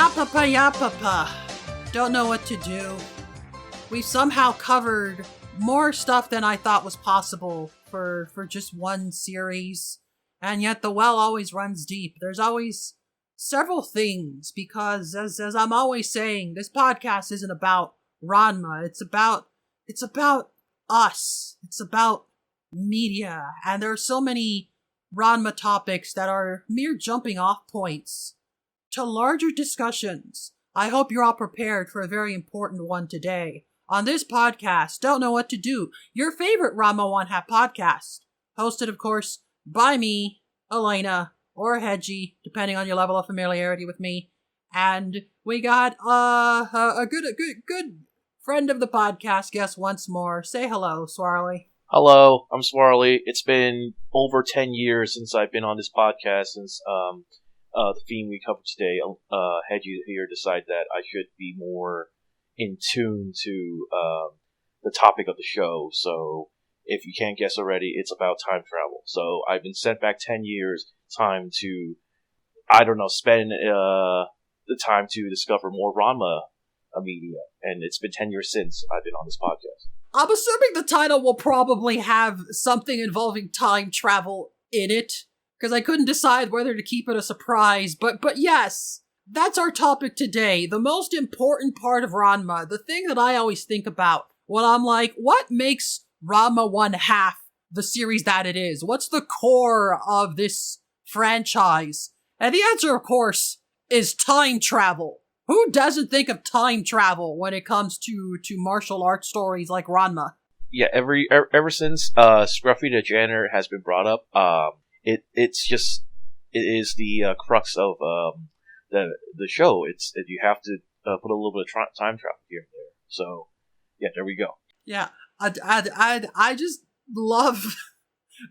Yapapa yapapa. Don't know what to do. We've somehow covered more stuff than I thought was possible for just one series. And yet the well always runs deep. There's always several things because as I'm always saying, this podcast isn't about Ranma. It's about us. It's about media. And there are so many Ranma topics that are mere jumping off points to larger discussions. I hope you're all prepared for a very important one today. On this podcast, Don't Know What to Do, your favorite Ranma One Half podcast. Hosted, of course, by me, Elena, or Hedgey, depending on your level of familiarity with me. And we got a good friend of the podcast guest once more. Say hello, Swarley. Hello, I'm Swarley. It's been over 10 years since I've been on this podcast, since the theme we covered today. Hedgey here decided that I should be more in tune to the topic of the show. So if you can't guess already, it's about time travel. So I've been sent back 10 years, time to, spend the time to discover more Ranma media. And it's been 10 years since I've been on this podcast. I'm assuming the title will probably have something involving time travel in it, because I couldn't decide whether to keep it a surprise, but yes, that's our topic today. The most important part of Ranma, the thing that I always think about when I'm like, what makes Ranma One Half the series that it is? What's the core of this franchise? And the answer, of course, is time travel. Who doesn't think of time travel when it comes to martial arts stories like Ranma? Yeah, ever since Scruffy the Janitor has been brought up, it is the crux of the show. It's you have to put a little bit of time travel here and there. So yeah, there we go. Yeah, I just love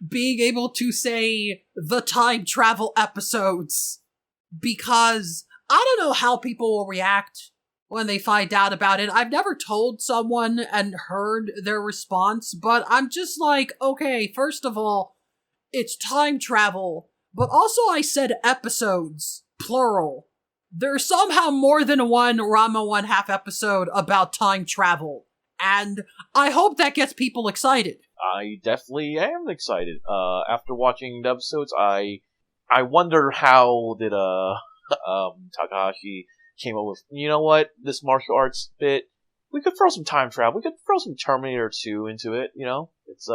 being able to say the time travel episodes, because I don't know how people will react when they find out about it. I've never told someone and heard their response, but I'm just like, okay, first of all, it's time travel, but also I said episodes, plural. There's somehow more than one Ranma One Half episode about time travel, and I hope that gets people excited. I definitely am excited. After watching the episodes, I wonder how did Takahashi came up with, you know what, this martial arts bit, we could throw some time travel, we could throw some Terminator 2 into it, you know? It's,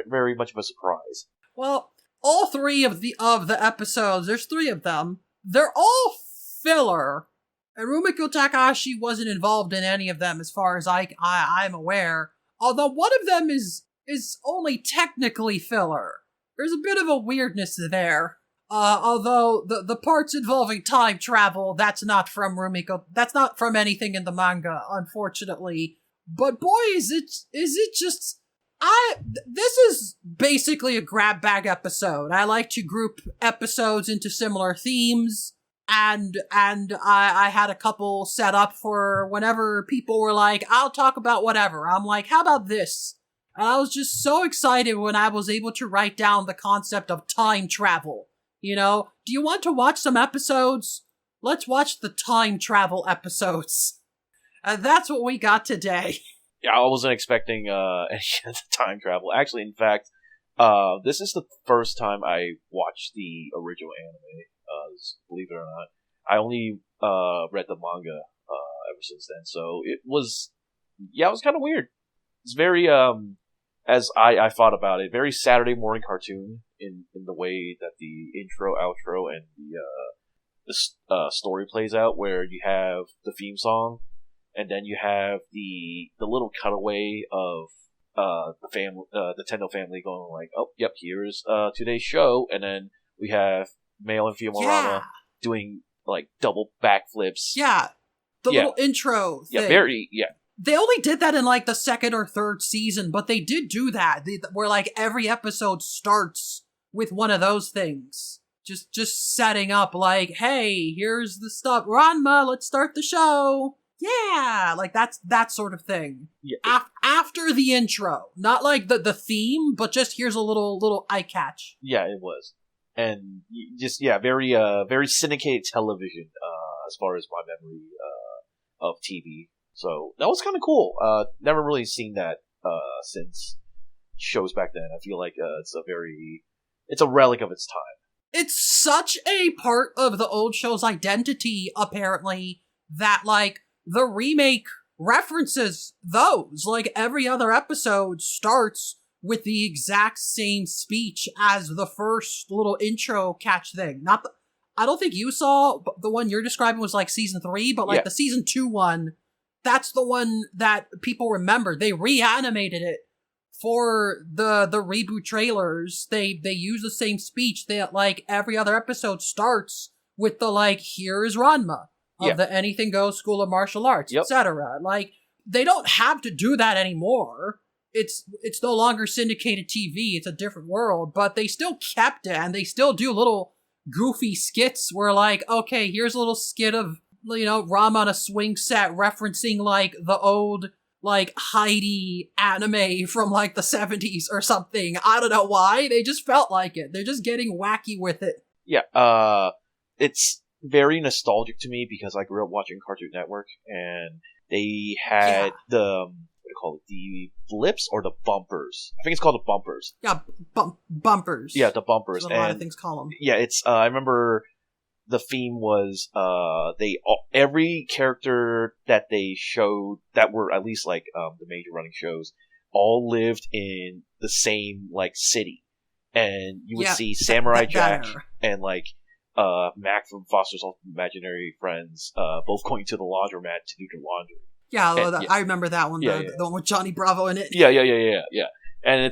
very much of a surprise. Well, all three of the episodes, there's three of them, they're all filler, and Rumiko Takahashi wasn't involved in any of them as far as I'm aware, although one of them is only technically filler. There's a bit of a weirdness there. Although the parts involving time travel, that's not from Rumiko. That's not from anything in the manga, unfortunately. But boy, is it just... This is basically a grab bag episode. I like to group episodes into similar themes, and I had a couple set up for whenever people were like, I'll talk about whatever. I'm like, how about this? And I was just so excited when I was able to write down the concept of time travel. You know, do you want to watch some episodes? Let's watch the time travel episodes. And that's what we got today. Yeah, I wasn't expecting any of the time travel. Actually, in fact, this is the first time I watched the original anime, believe it or not. I only read the manga ever since then, so it was kind of weird. It's very, as I thought about it, very Saturday morning cartoon in the way that the intro, outro, and the story plays out, where you have the theme song, and then you have the little cutaway of the Tendo family going like, oh, yep, here's today's show, and then we have male and female Ranma doing like double backflips. Yeah, little intro thing. They only did that in like the second or third season, but they did do that, where like every episode starts with one of those things. Just setting up like, hey, here's the stuff. Ranma, let's start the show. Yeah, like that's that sort of thing. Yeah. After the intro. Not like the theme, but just here's a little eye catch. Yeah, it was. And just, very syndicated television as far as my memory of TV. So that was kind of cool. Never really seen that since shows back then. I feel like it's a relic of its time. It's such a part of the old show's identity, apparently, that, like, the remake references those. Like, every other episode starts with the exact same speech as the first little intro catch thing. I don't think you saw the one you're describing was like season 3, but like the season 2 one, that's the one that people remember. They reanimated it for the reboot trailers. They use the same speech that, like, every other episode starts with the, like, here is Ranma of the Anything Goes School of Martial Arts, etc. Like, they don't have to do that anymore. It's no longer syndicated TV. It's a different world, but they still kept it, and they still do little goofy skits where, like, okay, here's a little skit of, you know, Ranma on a swing set referencing, like, the old, like, Heidi anime from, like, the 70s or something. I don't know why. They just felt like it. They're just getting wacky with it. Yeah, it's very nostalgic to me because I grew up watching Cartoon Network, and they had the blips or the bumpers. I think it's called the bumpers. Yeah, bumpers. Yeah, the bumpers. That's what a lot of things call them. Yeah, it's, I remember the theme was, every character that they showed that were at least, like, the major running shows all lived in the same, like, city. And you would see Samurai Jack and, like, Mac from Foster's Imaginary Friends, both going to the laundromat to do their laundry. Yeah, I remember that one, the one with Johnny Bravo in it. Yeah. And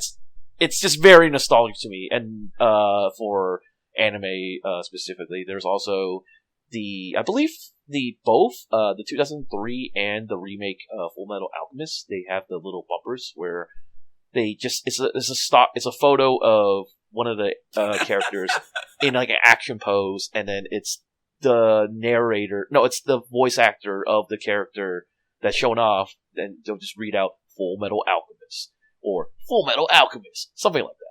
it's just very nostalgic to me. And for anime specifically, there's also I believe both the 2003 and the remake Full Metal Alchemist. They have the little bumpers where they just it's a photo of one of the characters in, like, an action pose, and then it's the narrator. No, it's the voice actor of the character that's shown off, and they'll just read out Full Metal Alchemist or Full Metal Alchemist, something like that.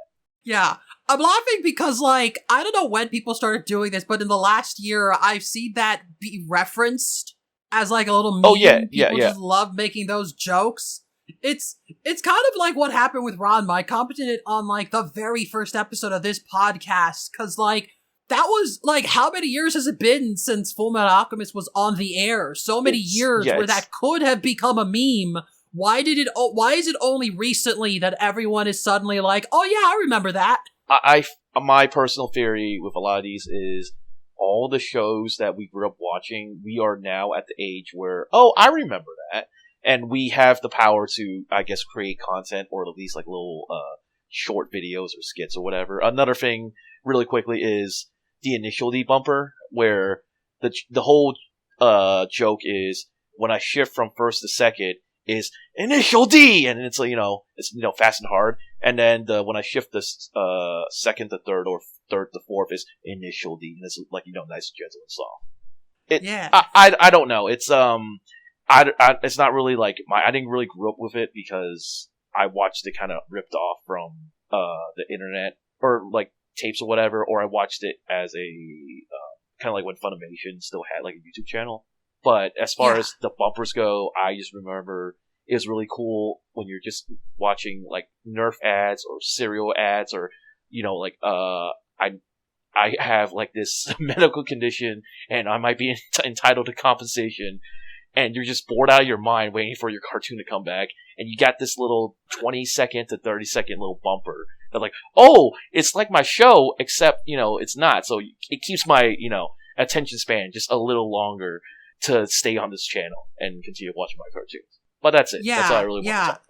Yeah. I'm laughing because, like, I don't know when people started doing this, but in the last year, I've seen that be referenced as, like, a little meme. Oh, yeah, People just love making those jokes. It's kind of like what happened with Ranma. I commented it on, like, the very first episode of this podcast, because, like, that was, like, how many years has it been since Full Metal Alchemist was on the air? So many years where that could have become a meme. Why is it only recently that everyone is suddenly like, oh yeah, I remember that? My personal theory with a lot of these is all the shows that we grew up watching, we are now at the age where, oh, I remember that. And we have the power to, I guess, create content, or at least, like, little short videos or skits or whatever. Another thing, really quickly, is the initial D bumper, where the whole joke is when I shift from first to second is initial D, and it's fast and hard. And then when I shift this second to third or third to fourth is initial D, and it's, like, nice, gentle, and soft. I don't know. It's it's not really like I didn't really grow up with it because I watched it kind of ripped off from the internet or, like, tapes or whatever, or I watched it as a kind of like when Funimation still had, like, a YouTube channel. But as far as the bumpers go, I just remember it was really cool when you're just watching, like, Nerf ads or cereal ads, or I have, like, this medical condition and I might be entitled to compensation. And you're just bored out of your mind waiting for your cartoon to come back, and you got this little 20-second to 30-second little bumper. They're like, oh, it's like my show, except, it's not. So it keeps my, attention span just a little longer to stay on this channel and continue watching my cartoons. But that's it. That's all I really want to talk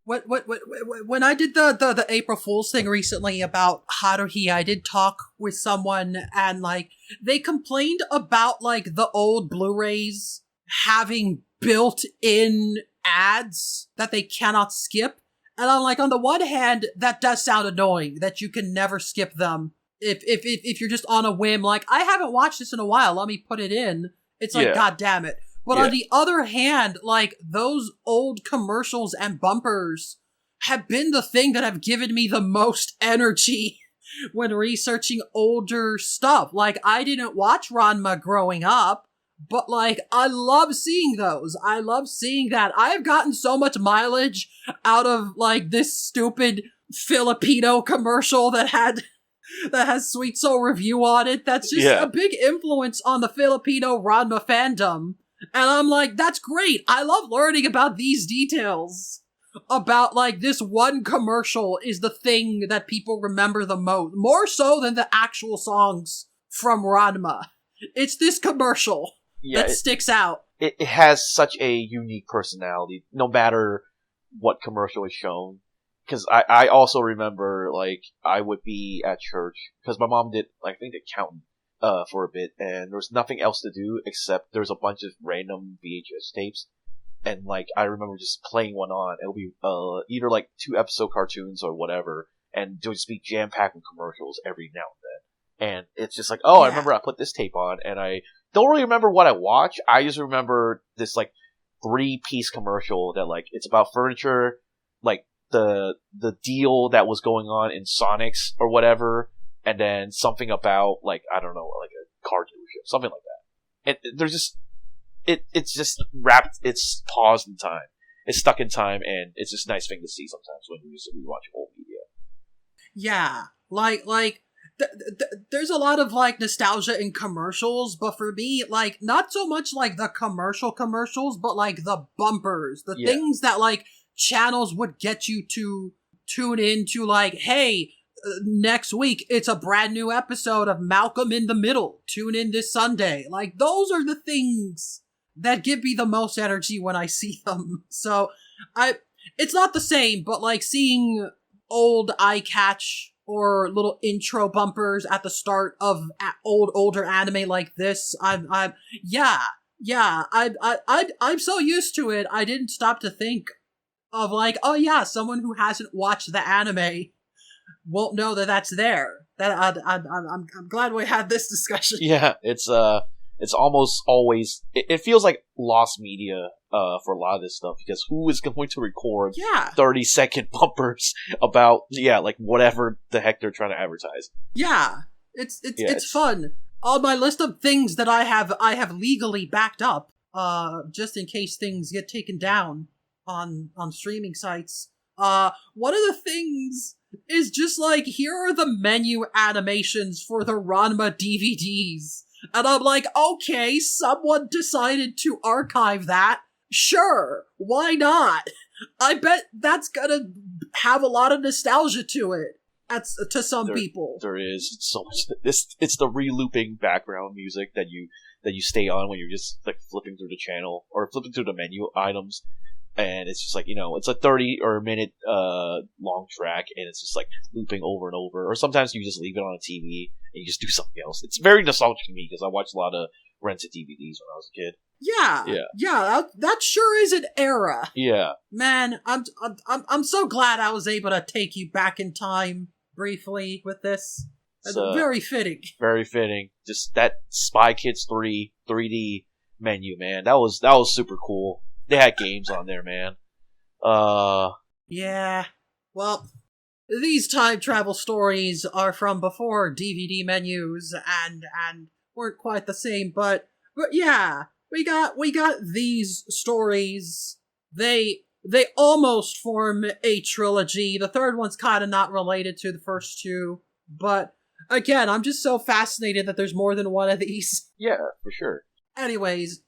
about. When I did the April Fool's thing recently about Haruhi, I did talk with someone, and, like, they complained about, like, the old Blu-rays having built-in ads that they cannot skip. And I'm like, on the one hand, that does sound annoying, that you can never skip them. If you're just on a whim, like, I haven't watched this in a while, let me put it in. It's like, God damn it. But on the other hand, like, those old commercials and bumpers have been the thing that have given me the most energy when researching older stuff. Like, I didn't watch Ranma growing up. but like, I love seeing those. I love seeing that. I have gotten so much mileage out of like this stupid Filipino commercial that has Sweet Soul Review on it. That's just a big influence on the Filipino Ranma fandom. And I'm like, that's great. I love learning about these details. About, like, this one commercial is the thing that people remember the most. More so than the actual songs from Ranma. It's this commercial that sticks out. It has such a unique personality, no matter what commercial is shown. Because I also remember, like, I would be at church, because my mom did, like, I think, accountant for a bit, and there was nothing else to do except there's a bunch of random VHS tapes. And, like, I remember just playing one on. It'll be either, like, 2-episode cartoons or whatever. And there'll just be jam-packed with commercials every now and then. And it's just like, I remember I put this tape on. And I don't really remember what I watched. I just remember this, like, 3-piece commercial that, like, it's about furniture, like, the deal that was going on in Sonic's or whatever. And then something about, like, I don't know, like a car dealership. Something like that. And there's just... It's just wrapped, it's paused in time. It's stuck in time, and it's just a nice thing to see sometimes when you just rewatch old media. Yeah, there's a lot of, like, nostalgia in commercials, but for me, like, not so much, like, the commercials, but, like, the bumpers. The things that, like, channels would get you to tune in to, like, hey, next week, it's a brand new episode of Malcolm in the Middle. Tune in this Sunday. Like, those are the things that give me the most energy when I see them. So, it's not the same, but like seeing old eye catch or little intro bumpers at the start of older anime like this, I'm so used to it. I didn't stop to think of like, oh yeah, someone who hasn't watched the anime won't know that that's there. That I'm glad we had this discussion. Yeah, it's almost always it feels like lost media for a lot of this stuff, because who is going to record 30-second bumpers about like whatever the heck they're trying to advertise? Yeah, it's fun. On my list of things that I have legally backed up, just in case things get taken down on streaming sites. One of the things is just like, here are the menu animations for the Ranma DVDs. And I'm like, okay, someone decided to archive that. Sure, why not? I bet that's gonna have a lot of nostalgia to it. To some people. There is so much. It's the re-looping background music that you stay on when you're just like flipping through the channel or flipping through the menu items. And it's just like, it's a 30 or a minute long track, and it's just like looping over and over. Or sometimes you just leave it on a TV and you just do something else. It's very nostalgic to me because I watched a lot of rented DVDs when I was a kid. Yeah. That sure is an era. Yeah, man, I'm so glad I was able to take you back in time briefly with this. It's very fitting. Very fitting. Just that Spy Kids 3 3D menu, man. That was super cool. They had games on there, man. Yeah. Well, these time travel stories are from before DVD menus and weren't quite the same, but yeah, we got these stories. They almost form a trilogy. The third one's kind of not related to the first two, but again, I'm just so fascinated that there's more than one of these. Yeah, for sure. Anyways,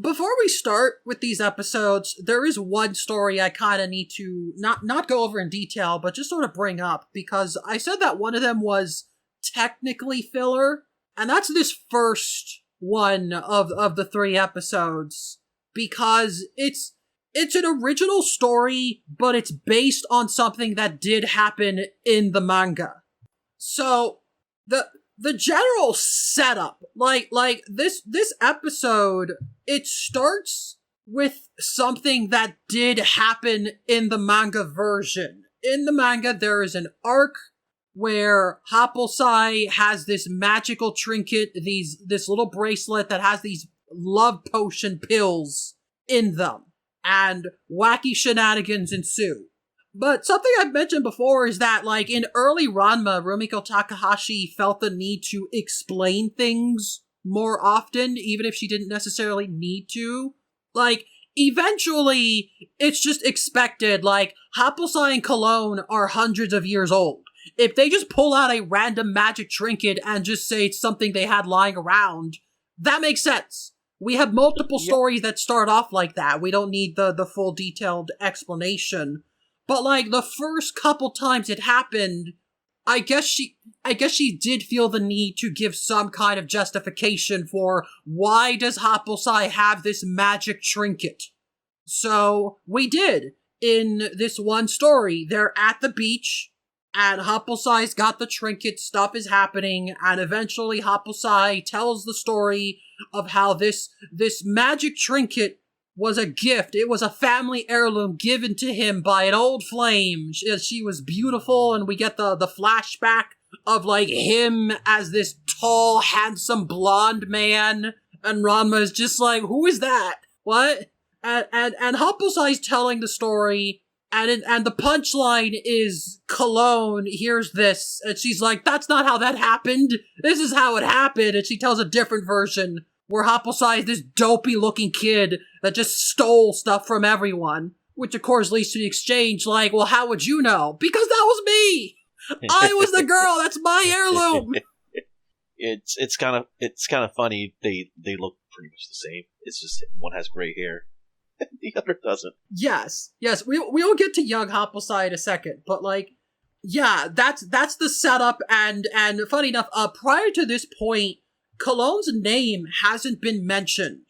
before we start with these episodes, there is one story I kind of need to not go over in detail, but just sort of bring up, because I said that one of them was technically filler, and that's this first one of the 3 episodes, because it's an original story, but it's based on something that did happen in the manga. So, the general setup, like this episode, it starts with something that did happen in the manga version. In the manga, there is an arc where Happosai has this magical trinket, this little bracelet that has these love potion pills in them, and wacky shenanigans ensue. But something I've mentioned before is that, like, in early Ranma, Rumiko Takahashi felt the need to explain things more often, even if she didn't necessarily need to. Like, eventually, it's just expected, like, Haplesai and Cologne are hundreds of years old. If they just pull out a random magic trinket and just say it's something they had lying around, that makes sense. We have multiple stories that start off like that. We don't need the full detailed explanation. But, like, the first couple times it happened, I guess she did feel the need to give some kind of justification for why does Haplesai have this magic trinket. So, we did. In this one story, they're at the beach, and Haplesai's got the trinket, stuff is happening, and eventually Haplesai tells the story of how this magic trinket was a gift. It was a family heirloom given to him by an old flame. She was beautiful, and we get the flashback of, like, him as this tall, handsome, blonde man, and Ranma is just like, who is that? What? And Haplesai's telling the story, and the punchline is, Cologne hears this, and she's like, that's not how that happened. This is how it happened, and she tells a different version, where Haplesai is this dopey-looking kid that just stole stuff from everyone. Which, of course, leads to the exchange, like, well, how would you know? Because that was me! I was the girl! That's my heirloom! It's kind of funny. They look pretty much the same. It's just one has gray hair, and the other doesn't. Yes. We'll get to young Haplesai in a second, but, like, yeah, that's the setup, and funny enough, prior to this point, Cologne's name hasn't been mentioned.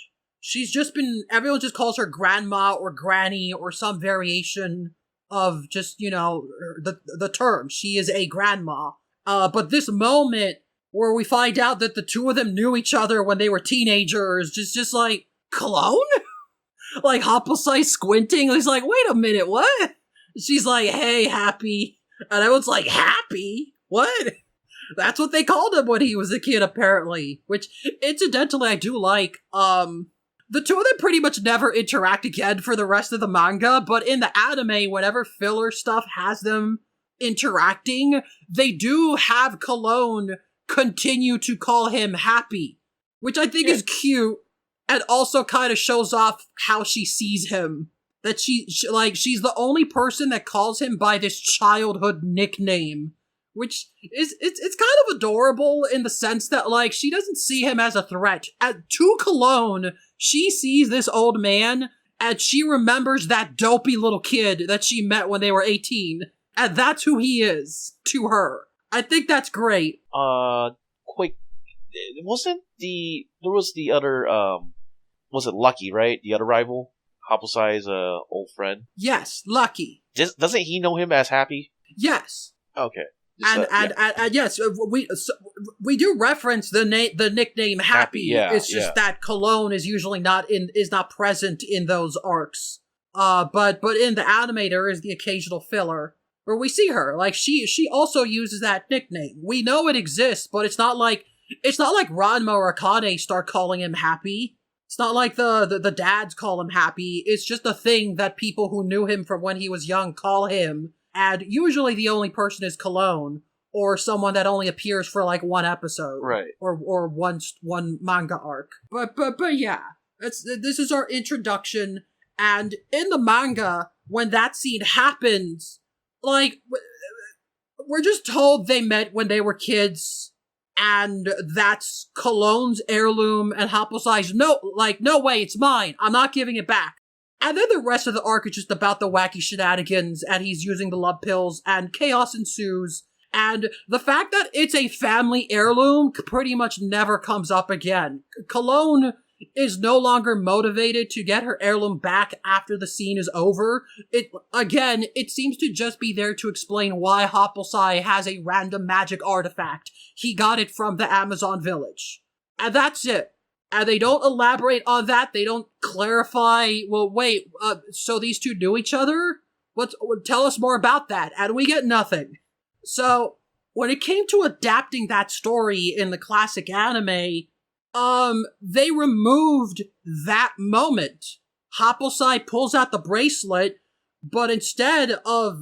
Everyone just calls her grandma or granny or some variation of just, the term. She is a grandma. But this moment where we find out that the two of them knew each other when they were teenagers, just like, Cologne? Like, Haplesai squinting, he's like, wait a minute, what? She's like, hey, Happy. And everyone's like, Happy? What? That's what they called him when he was a kid, apparently. Which, incidentally, I do like. The two of them pretty much never interact again for the rest of the manga, but in the anime, whenever filler stuff has them interacting, they do have Cologne continue to call him Happy. Which I think is cute, and also kind of shows off how she sees him. That she's the only person that calls him by this childhood nickname. Which it's kind of adorable in the sense that, like, she doesn't see him as a threat. To Cologne, she sees this old man, and she remembers that dopey little kid that she met when they were 18. And that's who he is to her. I think that's great. Quick, there was the other, was it Lucky, right? The other rival? Haplesai's old friend? Yes, Lucky. Doesn't he know him as Happy? Yes. Okay. And yes, we do reference the nickname Happy. Yeah, it's just that Cologne is usually not present in those arcs. But in the anime there is the occasional filler where we see her. Like she also uses that nickname. We know it exists, but it's not like Ranma or Akane start calling him Happy. It's not like the dads call him Happy. It's just a thing that people who knew him from when he was young call him. And usually the only person is Cologne, or someone that only appears for like one episode, right? Or one manga arc. But yeah, this is our introduction. And in the manga, when that scene happens, like we're just told they met when they were kids, and that's Cologne's heirloom, and Haplesai's no way, it's mine. I'm not giving it back. And then the rest of the arc is just about the wacky shenanigans, and he's using the love pills, and chaos ensues. And the fact that it's a family heirloom pretty much never comes up again. Cologne is no longer motivated to get her heirloom back after the scene is over. It seems to just be there to explain why Haplesai has a random magic artifact. He got it from the Amazon village. And that's it. And they don't elaborate on that. They don't clarify, well, wait, so these two knew each other? Tell us more about that. And we get nothing. So, when it came to adapting that story in the classic anime, they removed that moment. Haplesai pulls out the bracelet, but instead of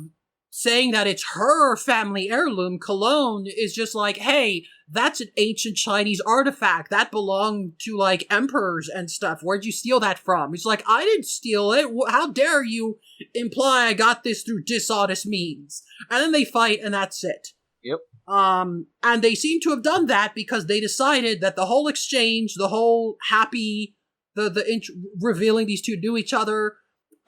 saying that it's her family heirloom, cologne, is just like, hey, that's an ancient Chinese artifact. That belonged to, like, emperors and stuff. Where'd you steal that from? He's like, I didn't steal it. How dare you imply I got this through dishonest means? And then they fight, and that's it. Yep. And they seem to have done that because they decided that the whole exchange, the whole happy, revealing these two knew each other,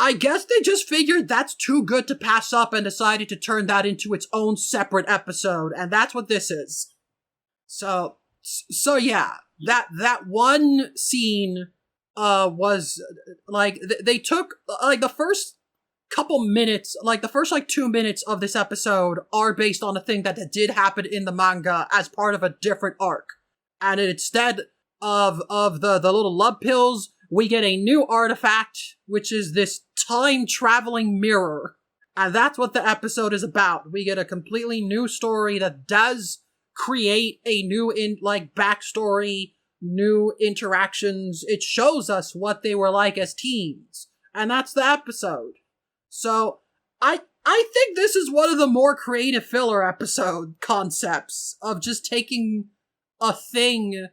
I guess they just figured that's too good to pass up and decided to turn that into its own separate episode, and that's what this is. So yeah, that one scene, was, like, they took, like, the first couple minutes, like, the first, like, 2 minutes of this episode are based on a thing that did happen in the manga as part of a different arc. And instead of the little love pills, we get a new artifact, which is this time-traveling mirror. And that's what the episode is about. We get a completely new story that does create a new, backstory, new interactions. It shows us what they were like as teens. And that's the episode. So, I think this is one of the more creative filler episode concepts of just taking a thing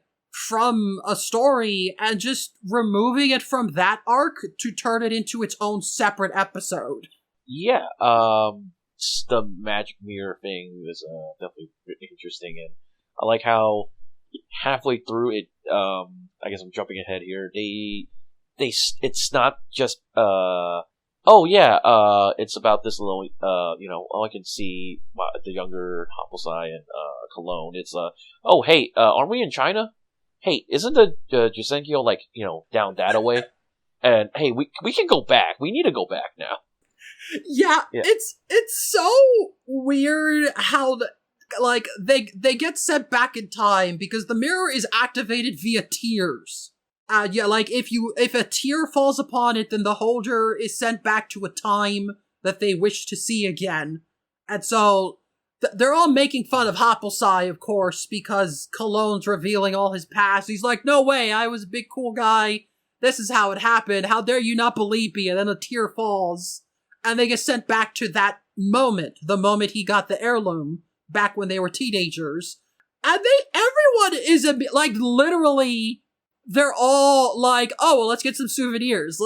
from a story and just removing it from that arc to turn it into its own separate episode. Yeah, the magic mirror thing is definitely interesting, and I like how halfway through it, I guess I'm jumping ahead here, it's not just, it's about this little, I can see the younger Hopplesai and Cologne. It's, aren't we in China? Hey, isn't the Jusenkyo, like, down that away? And, hey, we can go back. We need to go back now. Yeah. It's so weird how, they get sent back in time because the mirror is activated via tears. If a tear falls upon it, then the holder is sent back to a time that they wish to see again. And so, they're all making fun of Hopplesai, of course, because Cologne's revealing all his past. He's like, no way, I was a big cool guy. This is how it happened. How dare you not believe me? And then a tear falls. And they get sent back to that moment, the moment he got the heirloom, back when they were teenagers. And everyone is, literally, they're all like, oh, well, let's get some souvenirs.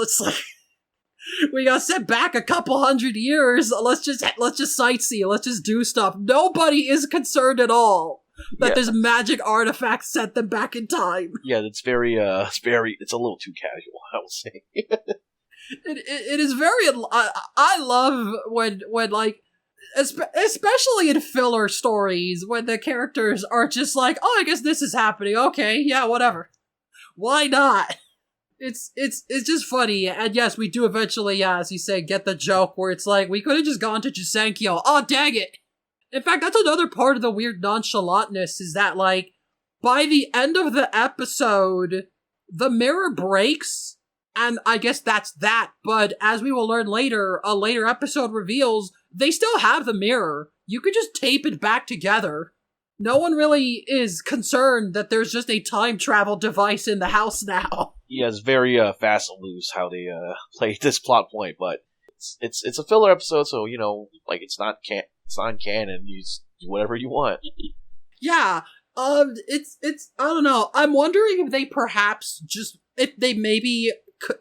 We got sent back a couple 100 years. Let's just sightsee. Let's just do stuff. Nobody is concerned at all that this magic artifact sent them back in time. Yeah, it's very, it's a little too casual, I would say. It is very, I love when especially in filler stories, when the characters are just like, oh, I guess this is happening. Okay, yeah, whatever. Why not? It's just funny, and yes, we do eventually, as you say, get the joke where it's like, we could have just gone to Jusenkyo. Oh, dang it! In fact, that's another part of the weird nonchalantness, is that, by the end of the episode, the mirror breaks, and I guess that's that, but as we will learn later, a later episode reveals, they still have the mirror. You could just tape it back together. No one really is concerned that there's just a time travel device in the house now. Yeah, it's very fast and loose how they played this plot point, but it's a filler episode, so it's not canon. You just do whatever you want. Yeah, it's I don't know. I'm wondering if they perhaps if they maybe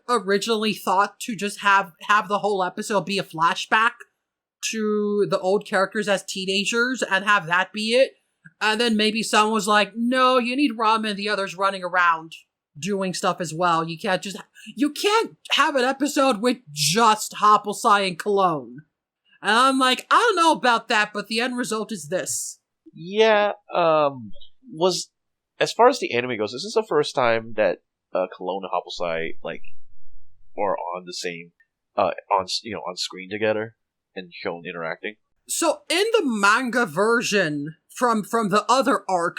originally thought to just have the whole episode be a flashback to the old characters as teenagers and have that be it. And then maybe someone was like, no, you need Ranma and the others running around doing stuff as well. You can't have an episode with just Hopplesai and Cologne. And I'm like, I don't know about that, but the end result is this. Yeah, as far as the anime goes, this is the first time that Cologne and Hopplesai, are on the same, on screen together and shown interacting. So in the manga version from the other arc,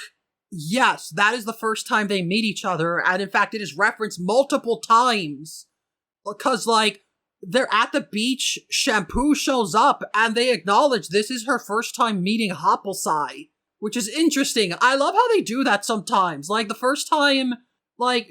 yes, that is the first time they meet each other, and in fact it is referenced multiple times. Because, they're at the beach, Shampoo shows up, and they acknowledge this is her first time meeting Hopplesai, which is interesting. I love how they do that sometimes. The first time like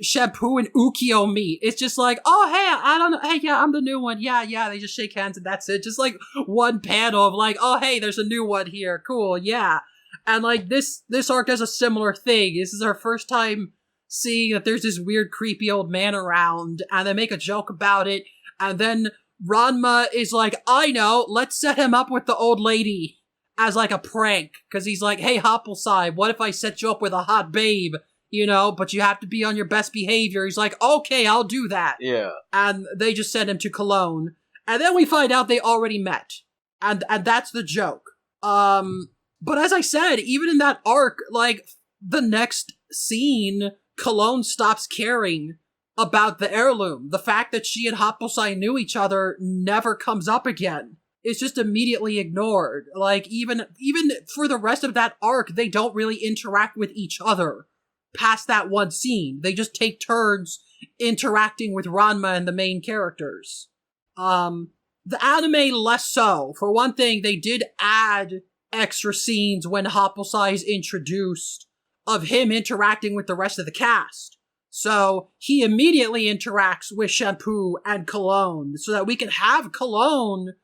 Shampoo and Ukyo meet. It's just like, oh hey, I don't know, hey yeah, I'm the new one. Yeah, they just shake hands and that's it. Just like one panel of like, oh hey, there's a new one here. Cool, yeah. And like this arc does a similar thing. This is our first time seeing that there's this weird creepy old man around, and they make a joke about it, and then Ranma is like, I know, let's set him up with the old lady as like a prank, because he's like, hey Hoppelside, what if I set you up with a hot babe? You know, but you have to be on your best behavior. He's like, okay, I'll do that. Yeah. And they just send him to Cologne. And then we find out they already met. And that's the joke. But as I said, even in that arc, like, the next scene, Cologne stops caring about the heirloom. The fact that she and Hoppelsai knew each other never comes up again. It's just immediately ignored. Like, even for the rest of that arc, they don't really interact with each other past that one scene. They just take turns interacting with Ranma and the main characters. The anime less so. For one thing, they did add extra scenes when Hoppelsai is introduced of him interacting with the rest of the cast. So he immediately interacts with Shampoo and Cologne so that we can have Cologne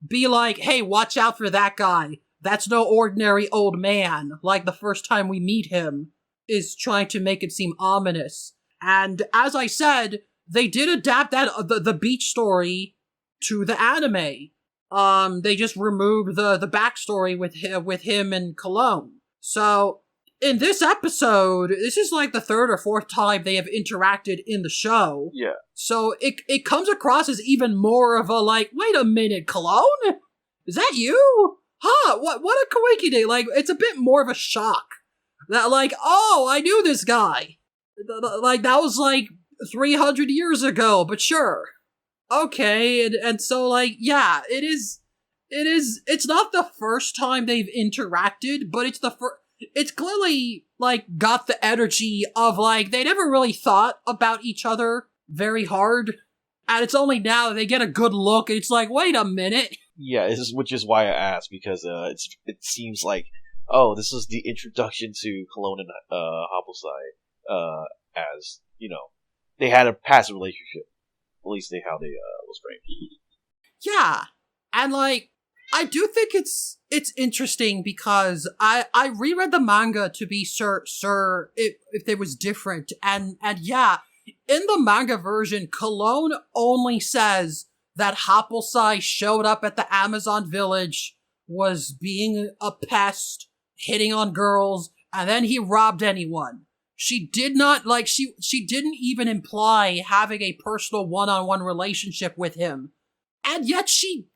be like, hey, watch out for that guy. That's no ordinary old man, like the first time we meet him is trying to make it seem ominous. And as I said, they did adapt that the beach story to the anime. They just removed the backstory with him and Cologne. So in this episode, this is like the third or fourth time they have interacted in the show. Yeah. So it comes across as even more of a like, wait a minute, Cologne? Is that you? Huh? What a coincidence! Like, it's a bit more of a shock. That, like, oh, I knew this guy. Like, that was, like, 300 years ago, but sure. Okay, and so, like, yeah, it's not the first time they've interacted, but it's clearly, like, got the energy of, like, they never really thought about each other very hard, and it's only now that they get a good look, and it's like, wait a minute. Yeah, which is why I asked, because it seems like, oh, this is the introduction to Cologne and Hoppelsai, as, you know, they had a past relationship. At least how they was framed. Yeah, and like, I do think it's interesting because I reread the manga to be sure if it was different, and yeah, in the manga version, Cologne only says that Hoppelsai showed up at the Amazon village, was being a pest, hitting on girls, and then he robbed anyone. She did not, like, she didn't even imply having a personal one-on-one relationship with him. And yet she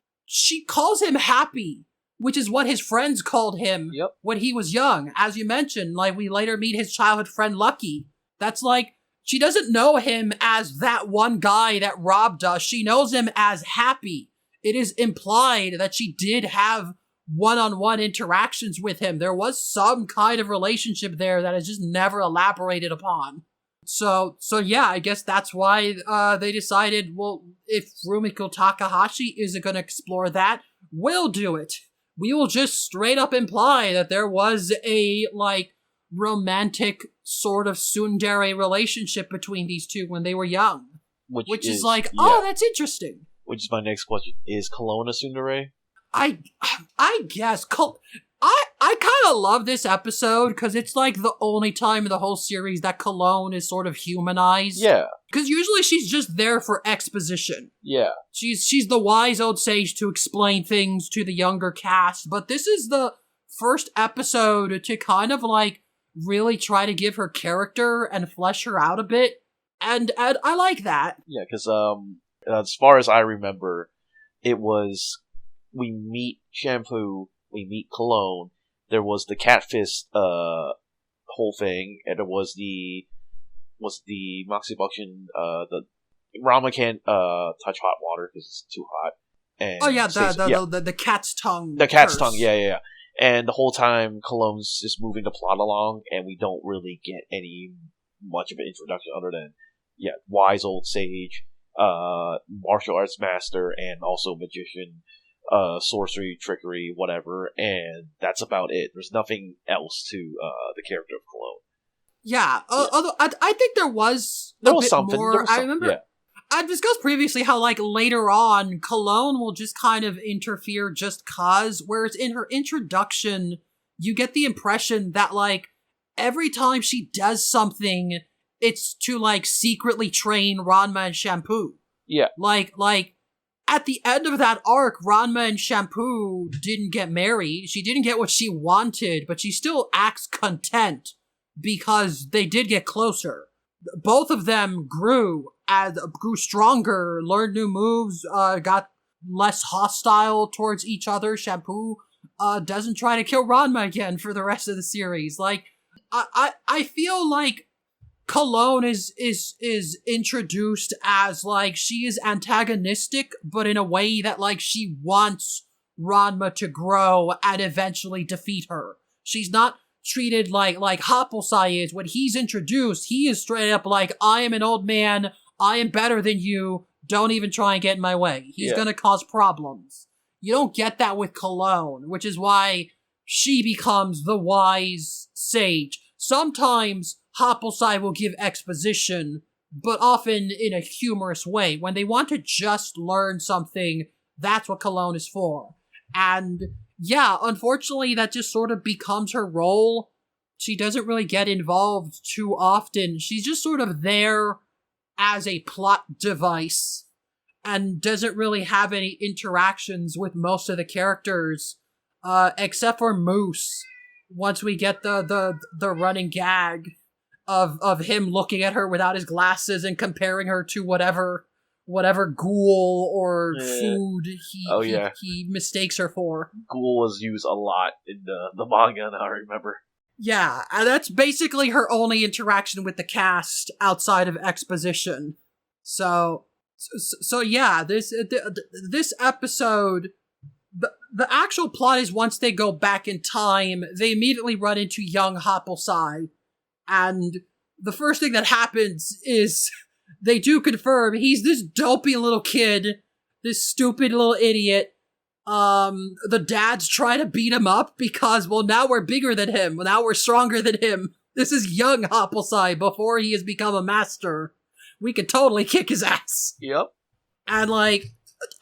calls him happy, which is what his friends called him when he was young. As you mentioned, like, we later meet his childhood friend Lucky. That's like, she doesn't know him as that one guy that robbed us. She knows him as happy. It is implied that she did have one-on-one interactions with him. There was some kind of relationship there that is just never elaborated upon. So yeah, I guess that's why they decided, well, if Rumiko Takahashi isn't going to explore that, we'll do it. We will just straight up imply that there was a, like, romantic sort of tsundere relationship between these two when they were young. Which is like, oh, that's interesting. Which is my next question. Is Cologne a tsundere? I guess. I kind of love this episode because it's like the only time in the whole series that Cologne is sort of humanized. Yeah. Because usually she's just there for exposition. Yeah. She's the wise old sage to explain things to the younger cast, but this is the first episode to kind of like really try to give her character and flesh her out a bit. And I like that. Yeah, because as far as I remember, it was we meet Shampoo, we meet Cologne, there was the catfish whole thing, and it was the Moxibustion, the Ranma can't touch hot water because it's too hot. And oh yeah, the cat's tongue. The cat's tongue, yeah. And the whole time, Cologne's just moving the plot along, and we don't really get any much of an introduction other than, wise old sage, martial arts master, and also magician, sorcery, trickery, whatever, and that's about it. There's nothing else to the character of Cologne. Yeah, although I think there was There a was bit something. more. I remember Yeah. I discussed previously how, like, later on, Cologne will just kind of interfere just cause, whereas in her introduction, you get the impression that, like, every time she does something, it's to, like, secretly train Ranma and Shampoo. Yeah. Like, at the end of that arc, Ranma and Shampoo didn't get married. She didn't get what she wanted, but she still acts content because they did get closer. Both of them grew stronger, learned new moves, got less hostile towards each other. Shampoo doesn't try to kill Ranma again for the rest of the series. Like, I feel like Cologne is introduced as, like, she is antagonistic, but in a way that, like, she wants Ranma to grow and eventually defeat her. She's not treated like Hoppelsai is. When he's introduced, he is straight up like, I am an old man, I am better than you, don't even try and get in my way. He's gonna cause problems. You don't get that with Cologne, which is why she becomes the wise sage. Sometimes Hoppelsai will give exposition, but often in a humorous way. When they want to just learn something, that's what Cologne is for. And yeah, unfortunately, that just sort of becomes her role. She doesn't really get involved too often. She's just sort of there as a plot device and doesn't really have any interactions with most of the characters, except for Moose. Once we get the running gag of him looking at her without his glasses and comparing her to whatever ghoul or food he mistakes her for. Ghoul was used a lot in the manga, now I remember. Yeah, and that's basically her only interaction with the cast outside of exposition. So yeah, this episode, the actual plot is once they go back in time, they immediately run into young Hoppelsai, and the first thing that happens is they do confirm he's this dopey little kid, this stupid little idiot. The dads try to beat him up because, well, now we're bigger than him, now we're stronger than him. This is young Hoppelsai before he has become a master. We could totally kick his ass. Yep. And, like,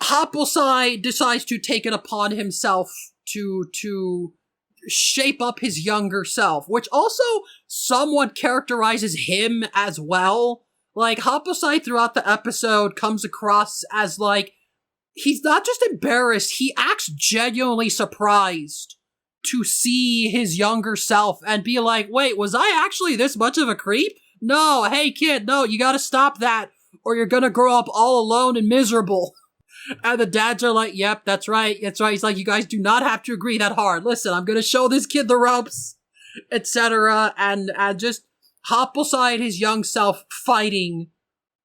Hoppelsai decides to take it upon himself to shape up his younger self, which also somewhat characterizes him as well. Like, Hoppelsai throughout the episode comes across as, like, he's not just embarrassed, he acts genuinely surprised to see his younger self and be like, wait, was I actually this much of a creep? No, hey kid, no, you gotta stop that, or you're gonna grow up all alone and miserable. And the dads are like, yep, that's right. He's like, you guys do not have to agree that hard. Listen, I'm gonna show this kid the ropes, etc. And just Hoppelsai and his young self fighting.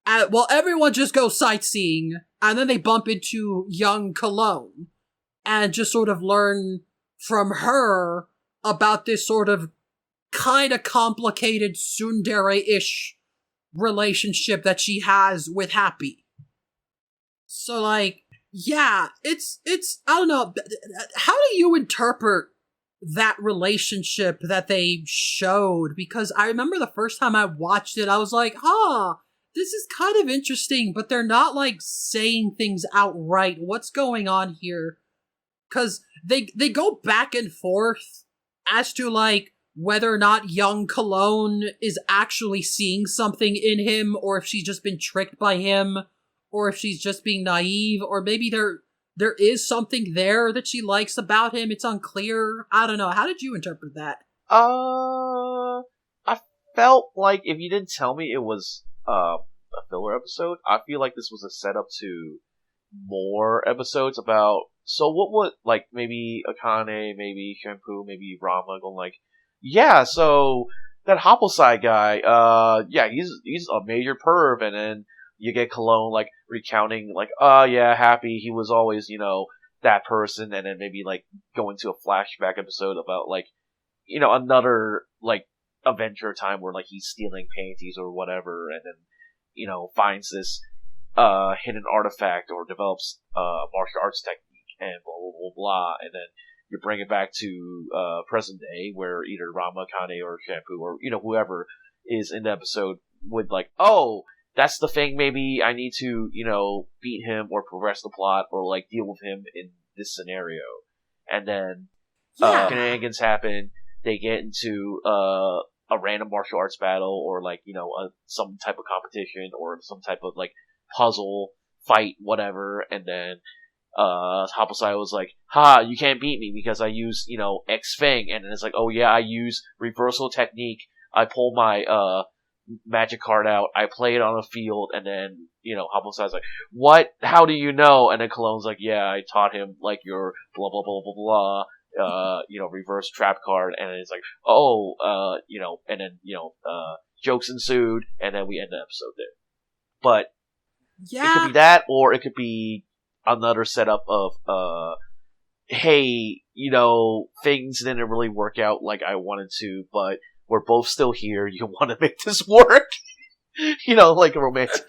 While everyone just goes sightseeing, and then they bump into young Cologne, and just sort of learn from her about this sort of kind of complicated tsundere-ish relationship that she has with Happy. So, like, yeah, it's, I don't know, how do you interpret that relationship that they showed? Because I remember the first time I watched it, I was like, this is kind of interesting, but they're not, like, saying things outright. What's going on here? Because they go back and forth as to, like, whether or not young Cologne is actually seeing something in him, or if she's just been tricked by him, or if she's just being naive, or maybe there is something there that she likes about him. It's unclear. I don't know. How did you interpret that? I felt like if you didn't tell me it was a filler episode, I feel like this was a setup to more episodes about, so what would, like, maybe Akane, maybe Shampoo, maybe Rama going like, yeah, so that Hoppelsai guy, yeah, he's a major perv, and then you get Cologne, like, recounting, like, yeah, Happy, he was always, that person, and then maybe, like, going to a flashback episode about, like, another, like, adventure time where, like, he's stealing panties or whatever, and then, finds this, hidden artifact or develops, martial arts technique, and blah, blah, blah, blah, and then you bring it back to present day, where either Ranma, Kane, or Shampoo, or whoever is in the episode would like, oh, that's the thing. Maybe I need to beat him or progress the plot or like deal with him in this scenario, and then shenanigans happen. They get into a random martial arts battle or like some type of competition or some type of like puzzle fight, whatever, and then Haposai was like, "Ha, you can't beat me because I use X thing," and then it's like, "Oh yeah, I use reversal technique. I pull my magic card out, I play it on a field," and then Haposai's like, "What? How do you know?" And then Cologne's like, "Yeah, I taught him like your blah blah blah blah blah." Reverse trap card, and it's like, oh, and then, jokes ensued, and then we end the episode there. But, it could be that, or it could be another setup of, hey, things didn't really work out like I wanted to, but we're both still here, you want to make this work? Like a romantic.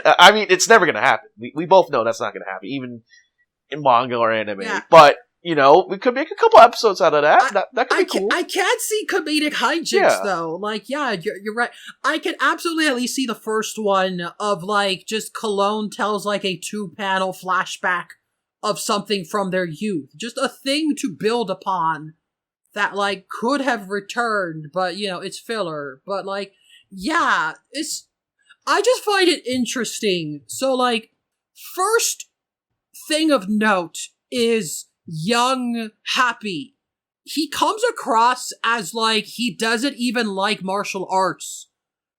I mean, it's never gonna happen. We both know that's not gonna happen, even in manga or anime, but we could make a couple episodes out of that. That could be cool. I can't see comedic hijinks, though. Like, you're right. I can absolutely at least see the first one of, like, just Cologne tells, like, a 2-panel flashback of something from their youth. Just a thing to build upon that, like, could have returned, but, it's filler. But, like, I just find it interesting. So, like, first thing of note is young Happy. He comes across as like he doesn't even like martial arts.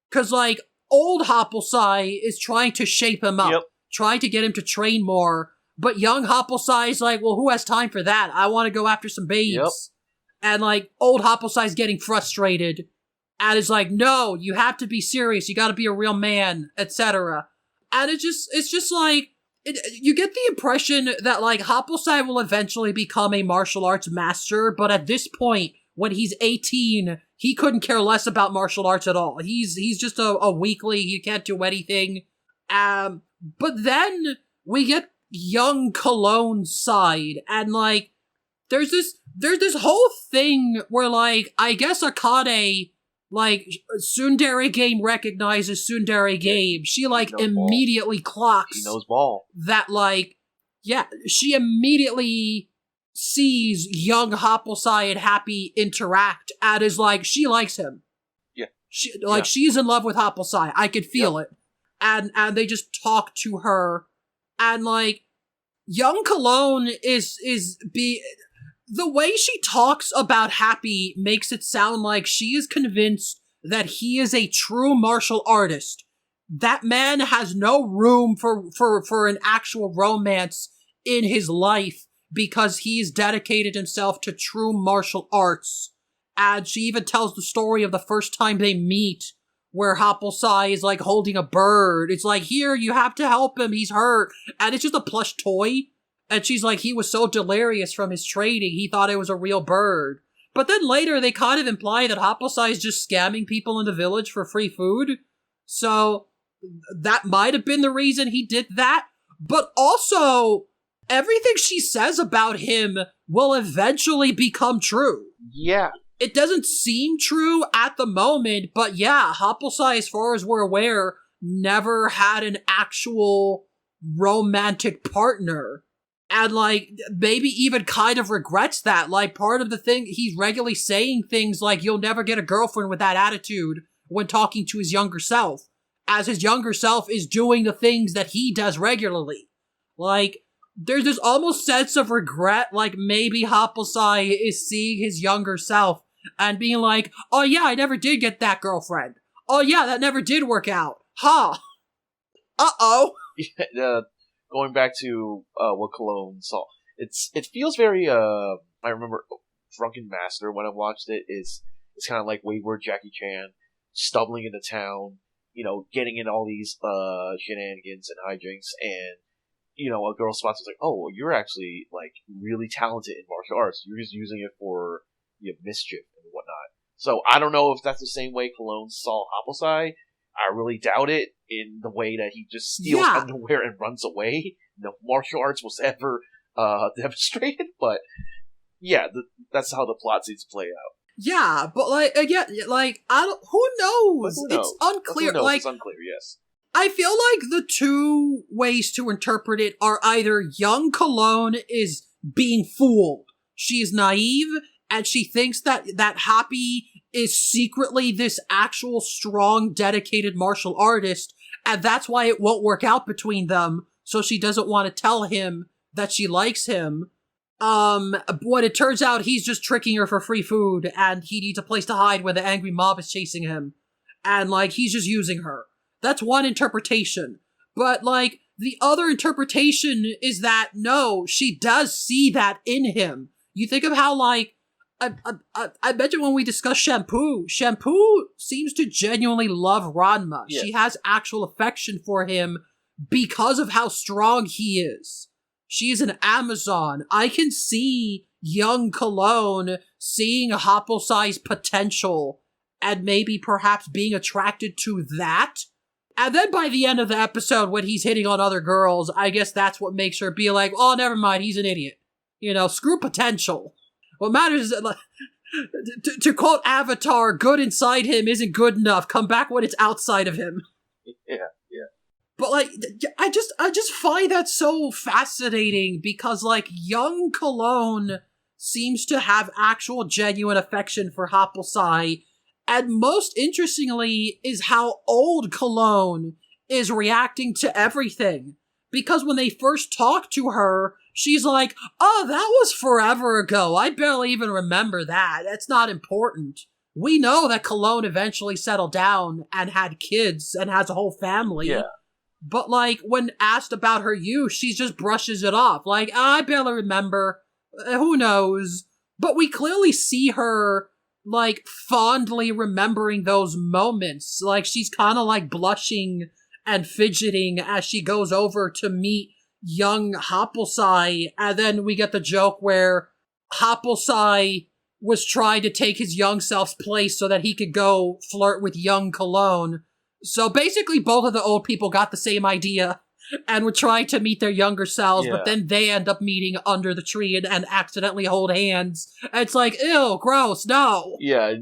Cause like old Haposai is trying to shape him up, trying to get him to train more. But young Haposai is like, well, who has time for that? I want to go after some babes. And like old Haposai is getting frustrated and is like, no, you have to be serious. You got to be a real man, etc. And it's just like, you get the impression that, like, Haposai will eventually become a martial arts master, but at this point, when he's 18, he couldn't care less about martial arts at all. He's just a weakling, he can't do anything. But then, we get young Cologne's side, and, like, there's this whole thing where, like, I guess Akane, like, Tsundere Game recognizes Tsundere Game. She, like, immediately clocks. She knows ball. That, like, she immediately sees young Haposai and Happy interact and is like, she likes him. Yeah. She's in love with Haposai. I could feel it. And they just talk to her. And, like, young Cologne the way she talks about Happy makes it sound like she is convinced that he is a true martial artist. That man has no room for an actual romance in his life because he's dedicated himself to true martial arts. And she even tells the story of the first time they meet, where Haposai is like holding a bird. It's like, here, you have to help him, he's hurt. And it's just a plush toy. And she's like, he was so delirious from his training, he thought it was a real bird. But then later, they kind of imply that Haposai is just scamming people in the village for free food. So, that might have been the reason he did that. But also, everything she says about him will eventually become true. Yeah. It doesn't seem true at the moment, but Haposai, as far as we're aware, never had an actual romantic partner. And, like, maybe even kind of regrets that. Like, part of the thing, he's regularly saying things like, you'll never get a girlfriend with that attitude when talking to his younger self. As his younger self is doing the things that he does regularly. Like, there's this almost sense of regret, like maybe Haposai is seeing his younger self and being like, oh yeah, I never did get that girlfriend. Oh yeah, that never did work out. Ha! Uh-oh! Going back to what Cologne saw, it feels very I remember Drunken Master when I watched it. It's kind of like wayward Jackie Chan stumbling into town, getting in all these shenanigans and hijinks, and a girl spots is like, oh, you're actually like really talented in martial arts. You're just using it for mischief and whatnot. So I don't know if that's the same way Cologne saw Haposai. I really doubt it, in the way that he just steals underwear and runs away. No martial arts was ever demonstrated, but yeah, that's how the plot seems to play out. Yeah, but like again, like I don't. Who knows? Who knows? It's unclear. Who knows? Like It's unclear. Yes. I feel like the two ways to interpret it are either young Cologne is being fooled. She is naive and she thinks that Happy is secretly this actual strong, dedicated martial artist, and that's why it won't work out between them. So she doesn't want to tell him that she likes him. When it turns out he's just tricking her for free food, and he needs a place to hide when the angry mob is chasing him. And, like, he's just using her. That's one interpretation. But, like, the other interpretation is that, no, she does see that in him. You think of how, like, I mentioned when we discussed Shampoo seems to genuinely love Ranma. Yes. She has actual affection for him because of how strong he is. She's an Amazon. I can see young Cologne seeing Hopplesai's potential and maybe perhaps being attracted to that. And then by the end of the episode, when he's hitting on other girls, I guess that's what makes her be like, oh, never mind, he's an idiot. You know, screw potential. What matters is that, like, to quote Avatar, good inside him isn't good enough. Come back when it's outside of him. Yeah. But, like, I just find that so fascinating because, like, young Cologne seems to have actual genuine affection for Hopplesai, and most interestingly is how old Cologne is reacting to everything. Because when they first talk to her, she's like, oh, that was forever ago. I barely even remember that. That's not important. We know that Cologne eventually settled down and had kids and has a whole family. Yeah. But, like, when asked about her youth, she just brushes it off. Like, I barely remember. Who knows? But we clearly see her, like, fondly remembering those moments. Like, she's kind of, like, blushing and fidgeting as she goes over to meet young Hopplesai. And then we get the joke where Hopplesai was trying to take his young self's place so that he could go flirt with young Cologne. So basically both of the old people got the same idea and were trying to meet their younger selves, but then they end up meeting under the tree and accidentally hold hands. And it's like, ew, gross, no. Yeah.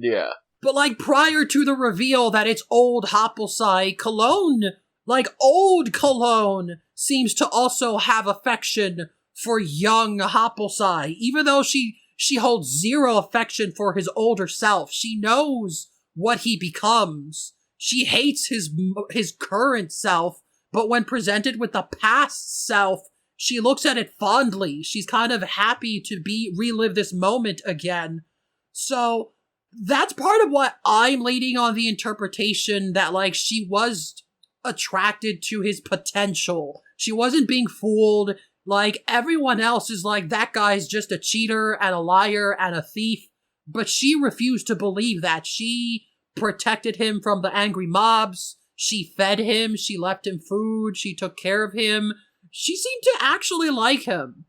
But, like, prior to the reveal that it's old Hopplesai, Cologne, like, old Cologne seems to also have affection for young Hopplesai. Even though she holds zero affection for his older self, she knows what he becomes. She hates his current self, but when presented with the past self, she looks at it fondly. She's kind of happy to relive this moment again. So that's part of what I'm leading on the interpretation that, like, she was attracted to his potential. She wasn't being fooled. Like, everyone else is like, that guy's just a cheater and a liar and a thief. But she refused to believe that. She protected him from the angry mobs. She fed him. She left him food. She took care of him. She seemed to actually like him.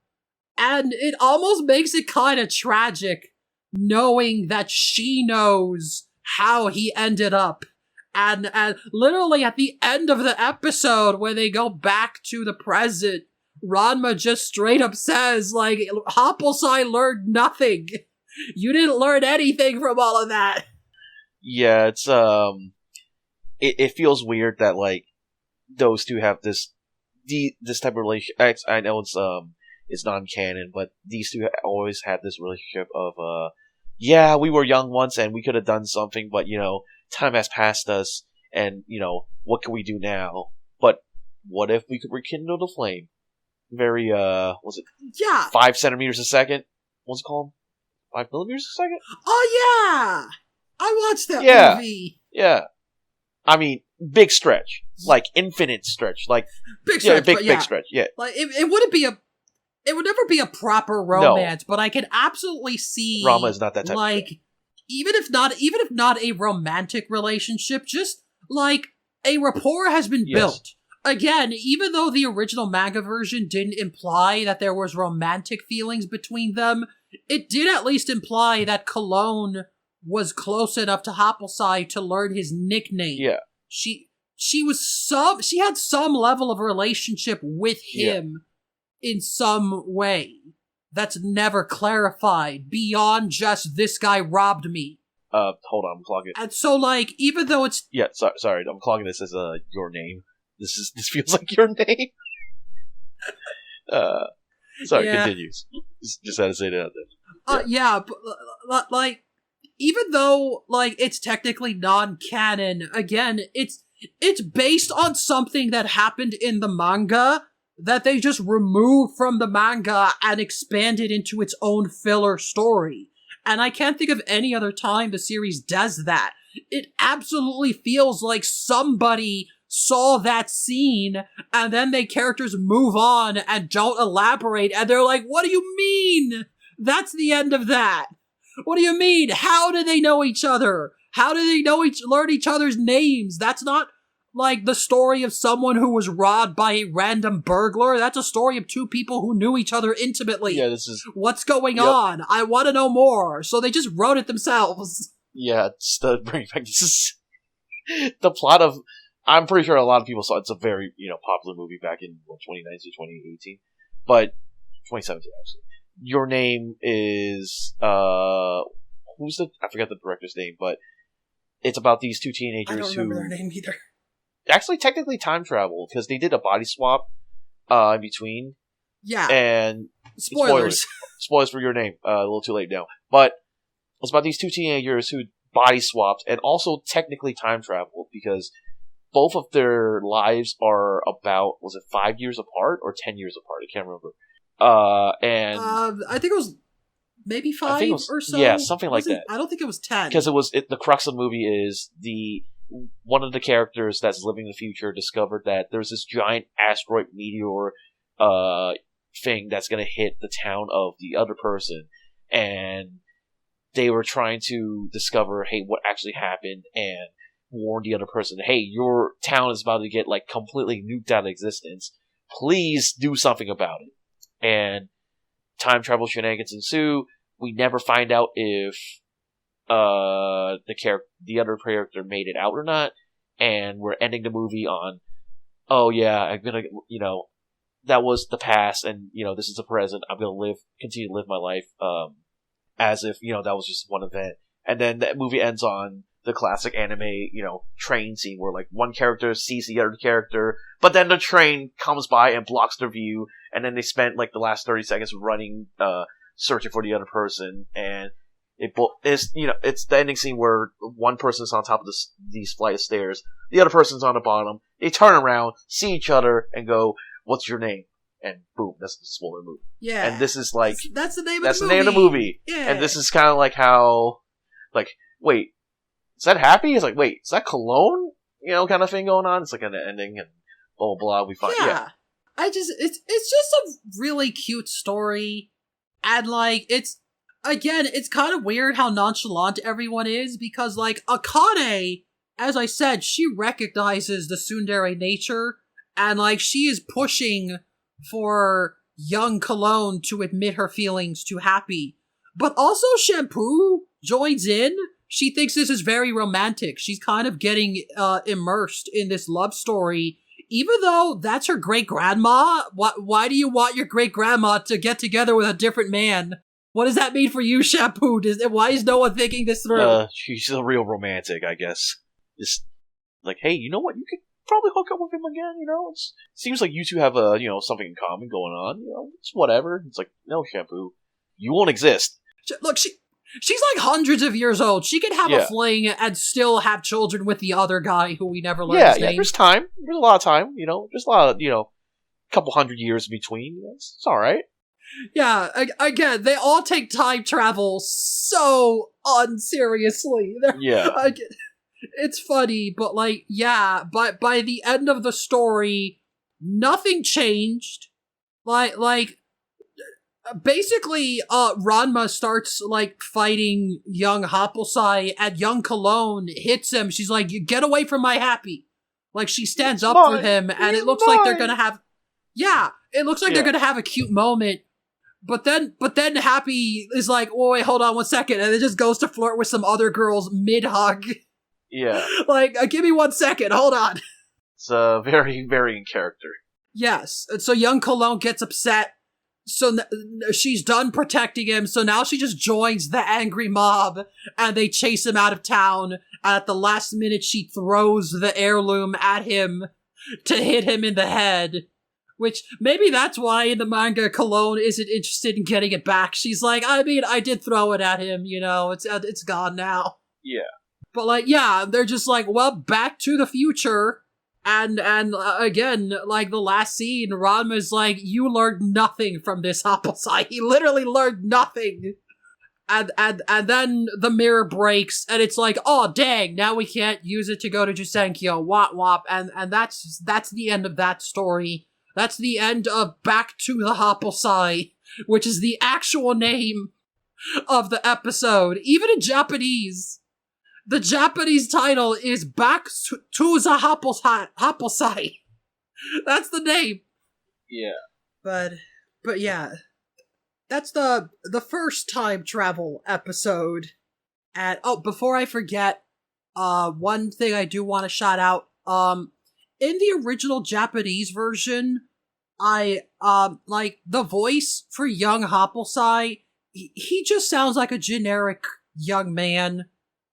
And it almost makes it kind of tragic knowing that she knows how he ended up. And literally at the end of the episode, when they go back to the present, Ranma just straight up says, like, Hopplesai learned nothing. You didn't learn anything from all of that. Yeah, it's it feels weird that, like, those two have this type of relationship. I know it's non-canon, but these two always had this relationship of yeah, we were young once and we could have done something, but, you know, time has passed us, and, you know, what can we do now? But what if we could rekindle the flame? Very was it? Yeah. 5 centimeters a second. What's it called? 5 millimeters a second? Oh yeah. I watched that movie. Yeah. I mean, big stretch. Like, infinite stretch. Like, big stretch, big stretch, yeah. Like, it would never be a proper romance, but I can absolutely see Ranma is not that type like, of show. even if not a romantic relationship, just, like, a rapport has been built. Again, even though the original manga version didn't imply that there was romantic feelings between them, it did at least imply that Cologne was close enough to Hopplesai to learn his nickname. Yeah. She had some level of relationship with him in some way. that's never clarified beyond just this guy robbed me. Hold on, I'm clogging. And so, like, even though it's... Yeah, sorry, I'm clogging this as your name. This feels like your name. Sorry, Yeah. continues. Just had to say that out there. Yeah, but, like, even though, like, it's technically non-canon, again, it's based on something that happened in the manga that they just removed from the manga and expanded into its own filler story. And I can't think of any other time the series does that. It absolutely feels like somebody saw that scene and then the characters move on and don't elaborate, and they're like, what do you mean? That's the end of that. What do you mean? How do they know each other? How do they learn each other's names? That's not like the story of someone who was robbed by a random burglar. That's a story of two people who knew each other intimately. Yeah, this is... What's going on? I want to know more. So they just wrote it themselves. Yeah, it's the bring back. This is the plot of... I'm pretty sure a lot of people saw it. It's a very, popular movie back in 2019, 2018. But 2017, actually. Your Name is, I forgot the director's name, but it's about these two teenagers who... I don't remember their name either. Actually, technically time travel, because they did a body swap, in between. Yeah. And... Spoilers. Spoilers for Your Name. A little too late now. But it's about these two teenagers who body swapped and also technically time traveled, because both of their lives are about, was it 5 years apart or 10 years apart? I can't remember. I think it was maybe 5 or so. Yeah, something like that. I don't think it was 10. Because the crux of the movie is one of the characters that's living in the future discovered that there's this giant asteroid meteor thing that's going to hit the town of the other person, and they were trying to discover, hey, what actually happened, and warn the other person, hey, your town is about to get like completely nuked out of existence. Please do something about it. And time travel shenanigans ensue. We never find out if the other character made it out or not. And we're ending the movie on, oh yeah, I'm gonna, that was the past, and this is the present. I'm gonna continue to live my life as if that was just one event. And then that movie ends on the classic anime, train scene where like one character sees the other character, but then the train comes by and blocks their view, and then they spent like the last 30 seconds running, searching for the other person, and it's the ending scene where one person's on top of these flight of stairs, the other person's on the bottom. They turn around, see each other, and go, "What's your name?" And boom, that's the spoiler movie. Yeah, and this is like that's the name. That's of the movie. name of the movie. Yeah, and this is kind of like how, like, wait. Is that Happy? It's like, wait, is that Cologne? Kind of thing going on. It's like an ending and blah, blah, blah. We find, yeah. It's just a really cute story. And, like, it's kind of weird how nonchalant everyone is, because, like, Akane, as I said, she recognizes the tsundere nature, and, like, she is pushing for young Cologne to admit her feelings to Happy. But also Shampoo joins in. She thinks this is very romantic. She's kind of getting immersed in this love story, even though that's her great-grandma. Why do you want your great-grandma to get together with a different man? What does that mean for you, Shampoo? Why is no one thinking this through? She's a real romantic, I guess. Just like, hey, you know what? You could probably hook up with him again, It seems like you two have something in common going on, It's whatever. It's like, no, Shampoo. You won't exist. Look, She's like hundreds of years old. She could have a fling and still have children with the other guy who we never learned his name. Yeah, there's time. There's a lot of time, There's a lot of, couple hundred years in between. It's alright. Yeah, again, they all take time travel so unseriously. Yeah. It's funny, but like, yeah, but by the end of the story, nothing changed. Like, basically, Ranma starts, like, fighting young Happosai, and young Cologne hits him. She's like, "You get away from my Happy." Like, she stands up for him, and it looks like they're gonna have... Yeah, it looks like they're gonna have a cute moment. But then Happy is like, "Oh, wait, hold on 1 second," and it just goes to flirt with some other girls mid-hug. Yeah. Like, give me 1 second, hold on. It's very, very in character. Yes, and so young Cologne gets upset. So she's done protecting him, so now she just joins the angry mob, and they chase him out of town, and at the last minute she throws the heirloom at him to hit him in the head. Which, maybe that's why in the manga Cologne isn't interested in getting it back. She's like, I mean, I did throw it at him, it's gone now. Yeah. But, like, yeah, they're just like, well, back to the future. And again, like, the last scene, Ranma's like, you learned nothing from this Happosai. He literally learned nothing. And then the mirror breaks, and it's like, oh, dang, now we can't use it to go to Jusenkyo, wop wop. And that's the end of that story. That's the end of Back to the Happosai, which is the actual name of the episode. Even in Japanese, the Japanese title is Back to the Happosai. That's the name. Yeah. But yeah, that's the first time travel episode. And before I forget, one thing I do want to shout out, in the original Japanese version, I, like, the voice for young Happosai, he just sounds like a generic young man.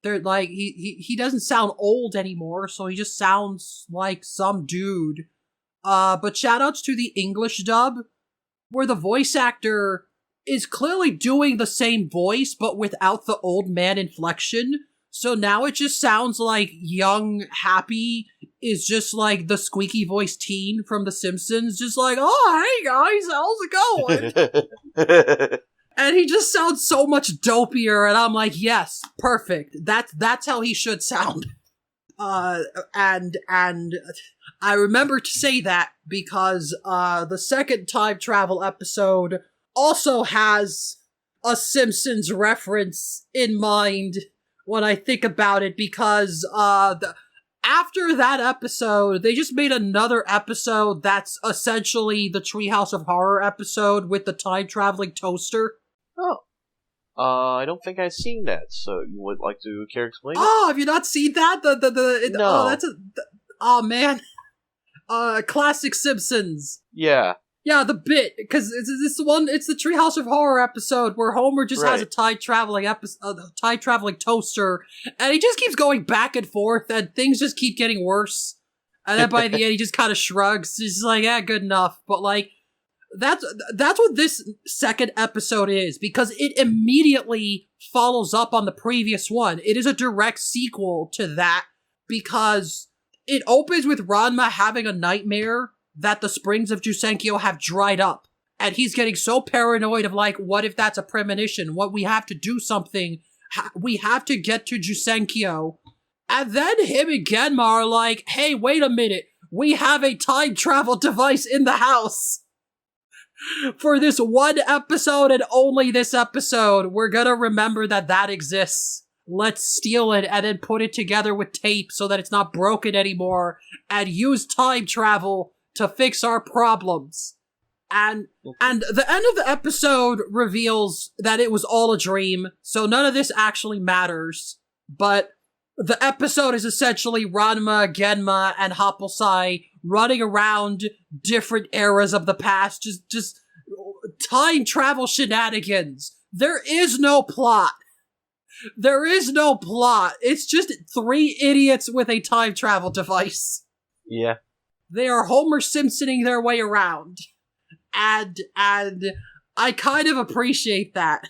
They're like, he doesn't sound old anymore, so he just sounds like some dude. But shoutouts to the English dub, where the voice actor is clearly doing the same voice, but without the old man inflection. So now it just sounds like young Happy is just like the squeaky voiced teen from The Simpsons, just like, oh, hey guys, how's it going? And he just sounds so much dopier, and I'm like, yes, perfect. That's how he should sound. And I remember to say that because the second time travel episode also has a Simpsons reference in mind when I think about it, because after that episode, they just made another episode that's essentially the Treehouse of Horror episode with the time-traveling toaster. Oh. I don't think I've seen that, so you would like to care to explain it? Oh, have you not seen that? No. Oh, man. Classic Simpsons. Yeah. Yeah, the bit, because it's the Treehouse of Horror episode where Homer just has a time-traveling toaster, and he just keeps going back and forth, and things just keep getting worse. And then by the end, he just kind of shrugs. He's like, yeah, good enough. But, like, that's what this second episode is, because it immediately follows up on the previous one. It is a direct sequel to that, because it opens with Ranma having a nightmare that the springs of Jusenkyo have dried up. And he's getting so paranoid of, like, what if that's a premonition? What, we have to do something. We have to get to Jusenkyo. And then him and Genma are like, hey, wait a minute. We have a time travel device in the house. For this one episode and only this episode, we're gonna remember that exists. Let's steal it and then put it together with tape so that it's not broken anymore, and use time travel to fix our problems. And the end of the episode reveals that it was all a dream, so none of this actually matters. But the episode is essentially Ranma, Genma, and Happosai running around different eras of the past, just time travel shenanigans. There is no plot. There is no plot. It's just three idiots with a time travel device. Yeah. They are Homer Simpsoning their way around. And I kind of appreciate that.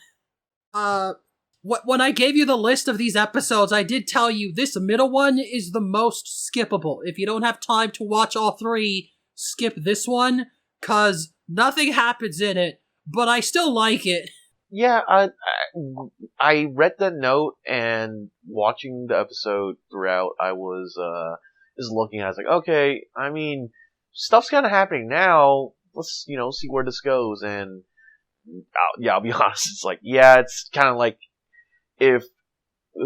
When I gave you the list of these episodes, I did tell you this middle one is the most skippable. If you don't have time to watch all three, skip this one, cause nothing happens in it, but I still like it. Yeah, I read the note, and watching the episode throughout, I was just looking at it, I was like, okay, I mean, stuff's kind of happening now, let's, see where this goes, and I'll be honest, it's like, yeah, it's kind of like, if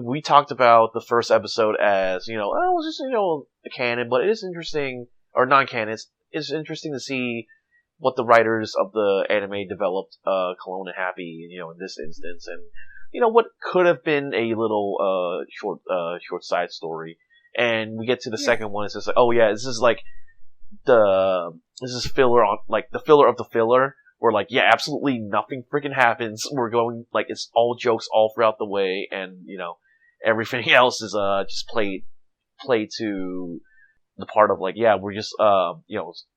we talked about the first episode as, it was just, a canon, but it is interesting, or non-canon, it's interesting to see what the writers of the anime developed, Cologne and Happy, in this instance, and, what could have been a little, short side story. And we get to the second one, it's just like, oh yeah, this is like, this is filler on, like, the filler of the filler, where like, yeah, absolutely nothing freaking happens. We're going like it's all jokes all throughout the way, and everything else is just played to the part of like, yeah, we're just the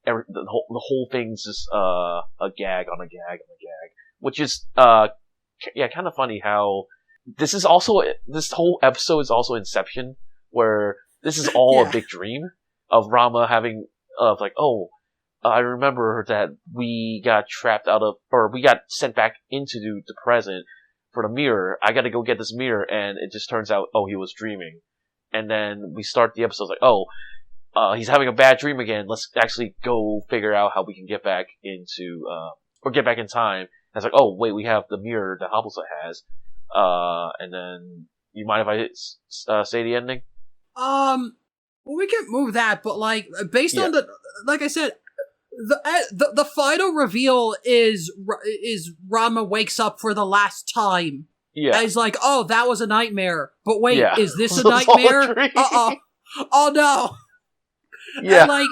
whole thing's just a gag on a gag on a gag, which is kind of funny how this whole episode is also Inception, where this is all a big dream of Rama having I remember that we got we got sent back into the present for the mirror. I got to go get this mirror, and it just turns out, he was dreaming. And then we start the episode like, he's having a bad dream again. Let's actually go figure out how we can get back into, or get back in time. And it's like, oh wait, we have the mirror that Habusa has. And then, you mind if I say the ending? Well, we can move that, but like, based on like I said, the final reveal is Rama wakes up for the last time. Yeah. And he's like, oh, that was a nightmare. But wait, is this a It's nightmare? Uh-oh. Oh no. Yeah. And like,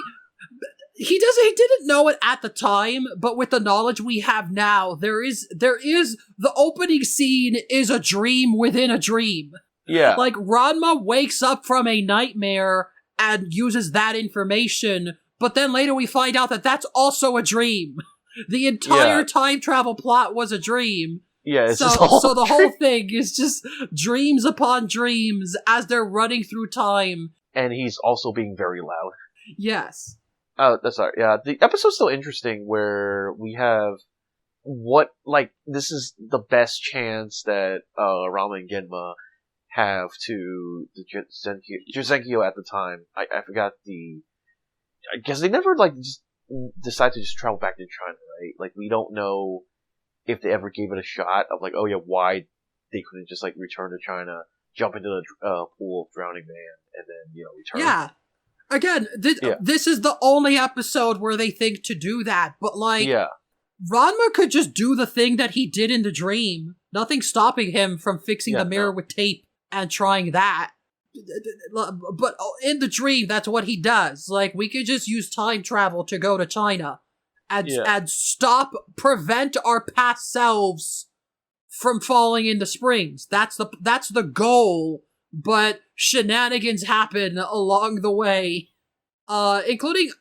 he didn't know it at the time, but with the knowledge we have now, there is the opening scene is a dream within a dream. Yeah. Like, Ranma wakes up from a nightmare and uses that information, but then later we find out that that's also a dream. The entire time travel plot was a dream. Yeah, it's so the whole thing is just dreams upon dreams as they're running through time. And he's also being very loud. Yes. Oh, that's sorry. Yeah, the episode's still interesting that we have this is the best chance that Rama and Genma have to the Juzenkyo at the time. I forgot I guess they never just decide to just travel back to China, right? Like, we don't know if they ever gave it a shot of like, oh yeah, why they couldn't just like return to China, jump into the pool of drowning man, and then return. Yeah. Again, this is the only episode where they think to do that, but like, Ranma could just do the thing that he did in the dream. Nothing stopping him from fixing the mirror with tape and trying that. But in the dream, that's what he does. Like, we could just use time travel to go to China and prevent our past selves from falling into springs. That's the goal. But shenanigans happen along the way, including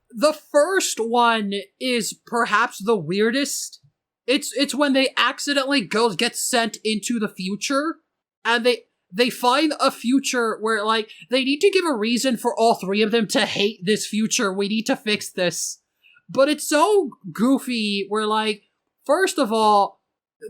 the first one is perhaps the weirdest. It's when they accidentally get sent into the future, and they find a future where like they need to give a reason for all three of them to hate this future. We need to fix this, but it's so goofy. Where like, first of all,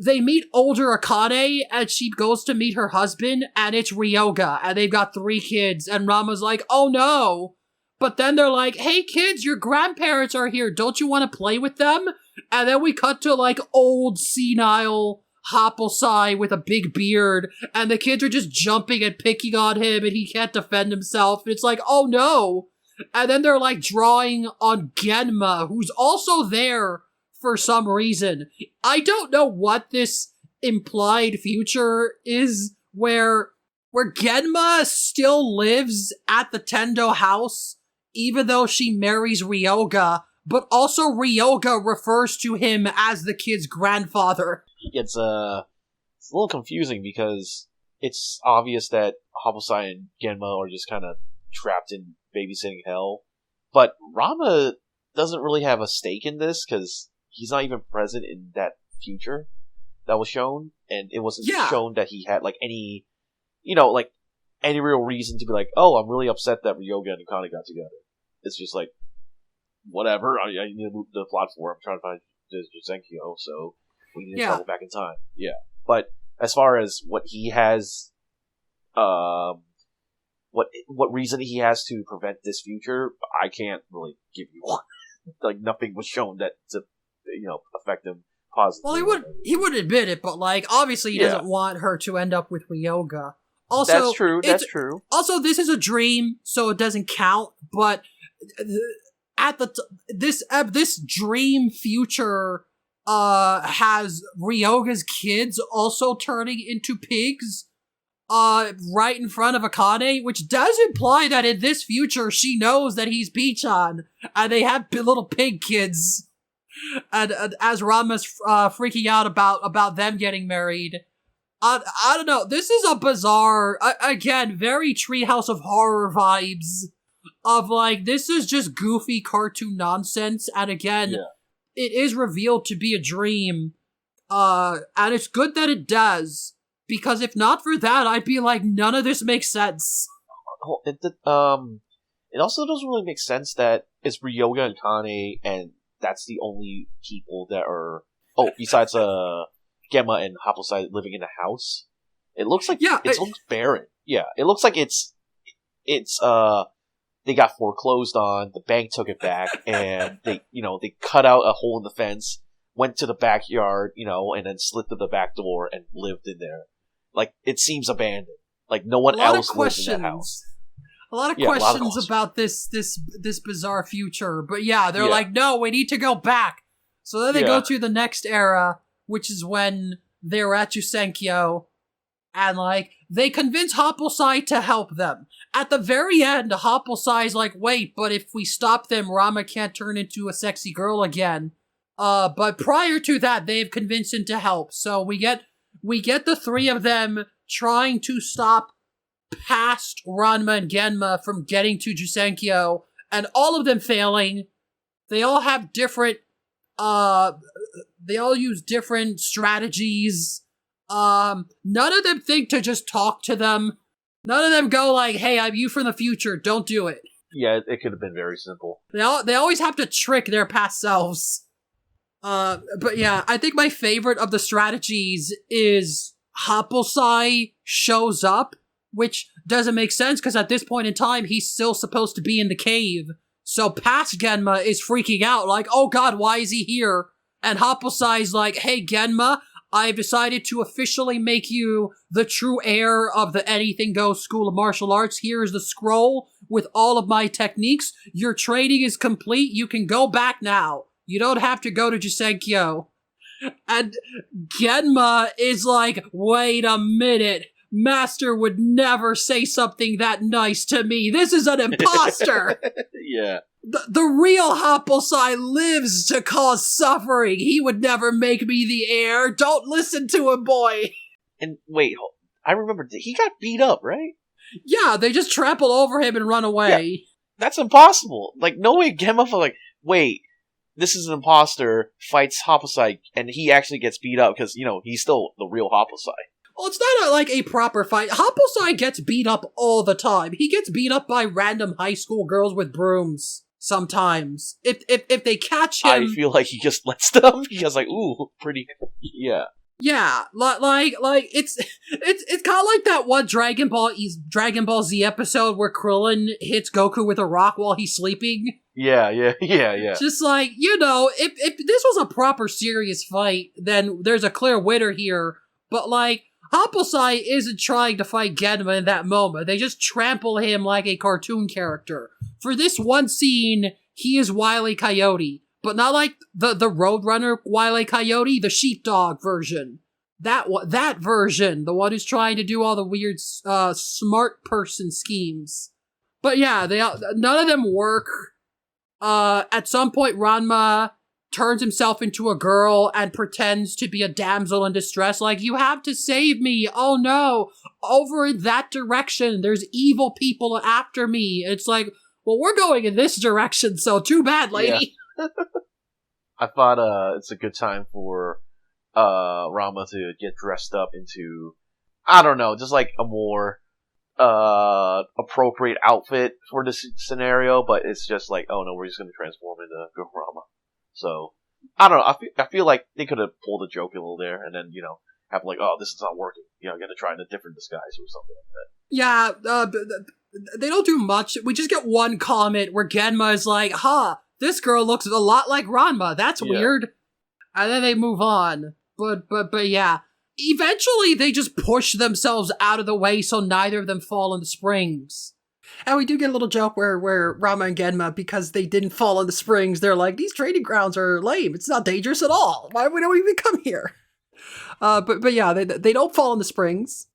they meet older Akane, and she goes to meet her husband, and it's Ryoga, and they've got 3 kids, and Rama's like, oh no. But then they're like, hey kids, your grandparents are here, don't you want to play with them? And then we cut to like old senile Haposai with a big beard, and the kids are just jumping and picking on him, and he can't defend himself. It's like, oh no. And then they're like drawing on Genma, who's also there for some reason. I don't know what this implied future is where Genma still lives at the Tendo house, even though she marries Ryoga, but also Ryoga refers to him as the kid's grandfather. It's a little confusing because it's obvious that Haposai and Genma are just kind of trapped in babysitting hell, but Rama doesn't really have a stake in this because he's not even present in that future that was shown, and it wasn't shown that he had like any, any real reason to be like, oh, I'm really upset that Ryoga and Akane got together. It's just like, whatever, I need to move the plot forward. I'm trying to find Juzenkyo, so we need to travel back in time. Yeah. But as far as what he has, what reason he has to prevent this future, I can't really give you one. Like, nothing was shown that to affect him positively. Well, he would admit it, but like, obviously he doesn't want her to end up with Ryoga. Also, that's true. Also, this is a dream, so it doesn't count. But this dream future has Ryoga's kids also turning into pigs right in front of Akane, which does imply that in this future she knows that he's Pichan, and they have little pig kids. and as Ranma's freaking out about them getting married, I don't know. This is a bizarre, again, very Treehouse of Horror vibes of like, this is just goofy cartoon nonsense. And again, it is revealed to be a dream. And it's good that it does, because if not for that, I'd be like, none of this makes sense. It also doesn't really make sense that it's Ryoga and Kane, and that's the only people that are, besides Gemma and Happosai living in a house. It looks like it looks barren. Yeah, it looks like it's they got foreclosed on. The bank took it back, and they cut out a hole in the fence, went to the backyard, and then slid through the back door and lived in there. Like, it seems abandoned. Like, no one else lives in that house. A lot of questions about this bizarre future, but they're like, no, we need to go back. So then they go to the next era, which is when they're at Jusenkyo, and like, they convince Happosai to help them. At the very end, Happosai's like, wait, but if we stop them, Ranma can't turn into a sexy girl again. But prior to that, they've convinced him to help. So we get the three of them trying to stop past Ranma and Genma from getting to Jusenkyo, and all of them failing. They all have different, they all use different strategies. None of them think to just talk to them. None of them go like, hey, I'm you from the future, don't do it. Yeah, it could have been very simple. They always have to trick their past selves. But yeah, I think my favorite of the strategies is Happosai shows up, which doesn't make sense because at this point in time, he's still supposed to be in the cave. So past Genma is freaking out, like, oh god, why is he here? And Happosai's like, hey Genma, I've decided to officially make you the true heir of the Anything Goes School of Martial Arts. Here is the scroll with all of my techniques. Your training is complete. You can go back now. You don't have to go to Jusenkyo. And Genma is like, wait a minute. Master would never say something that nice to me. This is an imposter. Yeah. The real Happosai lives to cause suffering. He would never make me the heir. Don't listen to him, boy. And wait, I remember, he got beat up, right? Yeah, they just trample over him and run away. Yeah, that's impossible. Like, no way Gemma for like, wait, this is an imposter, fights Happosai, and he actually gets beat up because, he's still the real Happosai. Well, it's not a proper fight. Happosai gets beat up all the time. He gets beat up by random high school girls with brooms. Sometimes. If they catch him... I feel like he just lets them. He's just like, ooh, pretty... Yeah. Yeah, like, it's kind of like that one Dragon Ball Z episode where Krillin hits Goku with a rock while he's sleeping. Yeah. Just like, if this was a proper serious fight, then there's a clear winner here. But like, Happosai isn't trying to fight Genma in that moment. They just trample him like a cartoon character. For this one scene, he is Wile E. Coyote, but not like the Roadrunner Wile E. Coyote, the sheepdog version. That version, the one who's trying to do all the weird smart person schemes. But yeah, none of them work. At some point, Ranma turns himself into a girl and pretends to be a damsel in distress, like, you have to save me, oh no, over in that direction, there's evil people after me. It's like, well, we're going in this direction, so too bad, lady. Yeah. I thought it's a good time for Ranma to get dressed up into, I don't know, just like a more appropriate outfit for this scenario, but it's just like, oh no, we're just going to transform into Ranma. So, I don't know, I feel like they could have pulled a joke a little there, and then, have like, oh, this is not working, gotta try in a different disguise or something like that. Yeah, they don't do much. We just get one comment where Genma is like, this girl looks a lot like Ranma, that's weird. And then they move on. But yeah. Eventually, they just push themselves out of the way so neither of them fall in the springs. And we do get a little joke where Ranma and Genma, because they didn't fall in the springs, they're like, these training grounds are lame. It's not dangerous at all. Why we don't even come here? But yeah, they don't fall in the springs.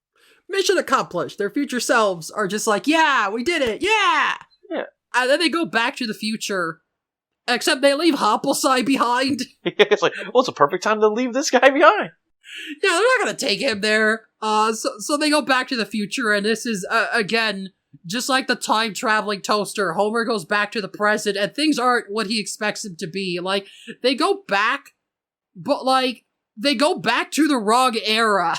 Mission accomplished. Their future selves are just like, yeah, we did it. Yeah. Yeah. And then they go back to the future. Except they leave Hoppleside behind. It's like, well, it's a perfect time to leave this guy behind. Yeah, they're not gonna take him there. So they go back to the future, and this is, again, just like the time-traveling toaster, Homer goes back to the present, and things aren't what he expects them to be. Like, they go back, but, like, they go back to the wrong era.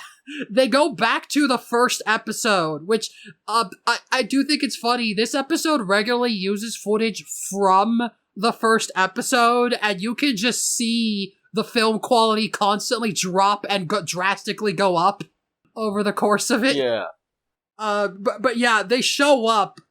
They go back to the first episode, which, I do think it's funny. This episode regularly uses footage from the first episode, and you can just see the film quality constantly drop and drastically go up over the course of it. Yeah. But yeah, they show up,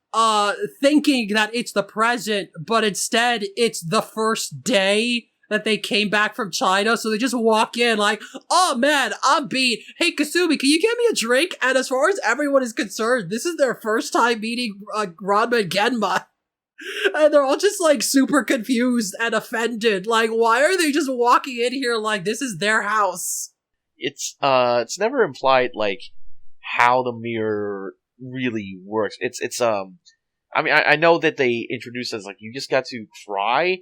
thinking that it's the present, but instead it's the first day that they came back from China, so they just walk in like, oh man, I'm beat. Hey Kasumi, can you get me a drink? And as far as everyone is concerned, this is their first time meeting, Ranma and Genma. And they're all just, like, super confused and offended. Like, why are they just walking in here like this is their house? It's never implied, like, how the mirror really works. I mean, I know that they introduced us, like, you just got to cry,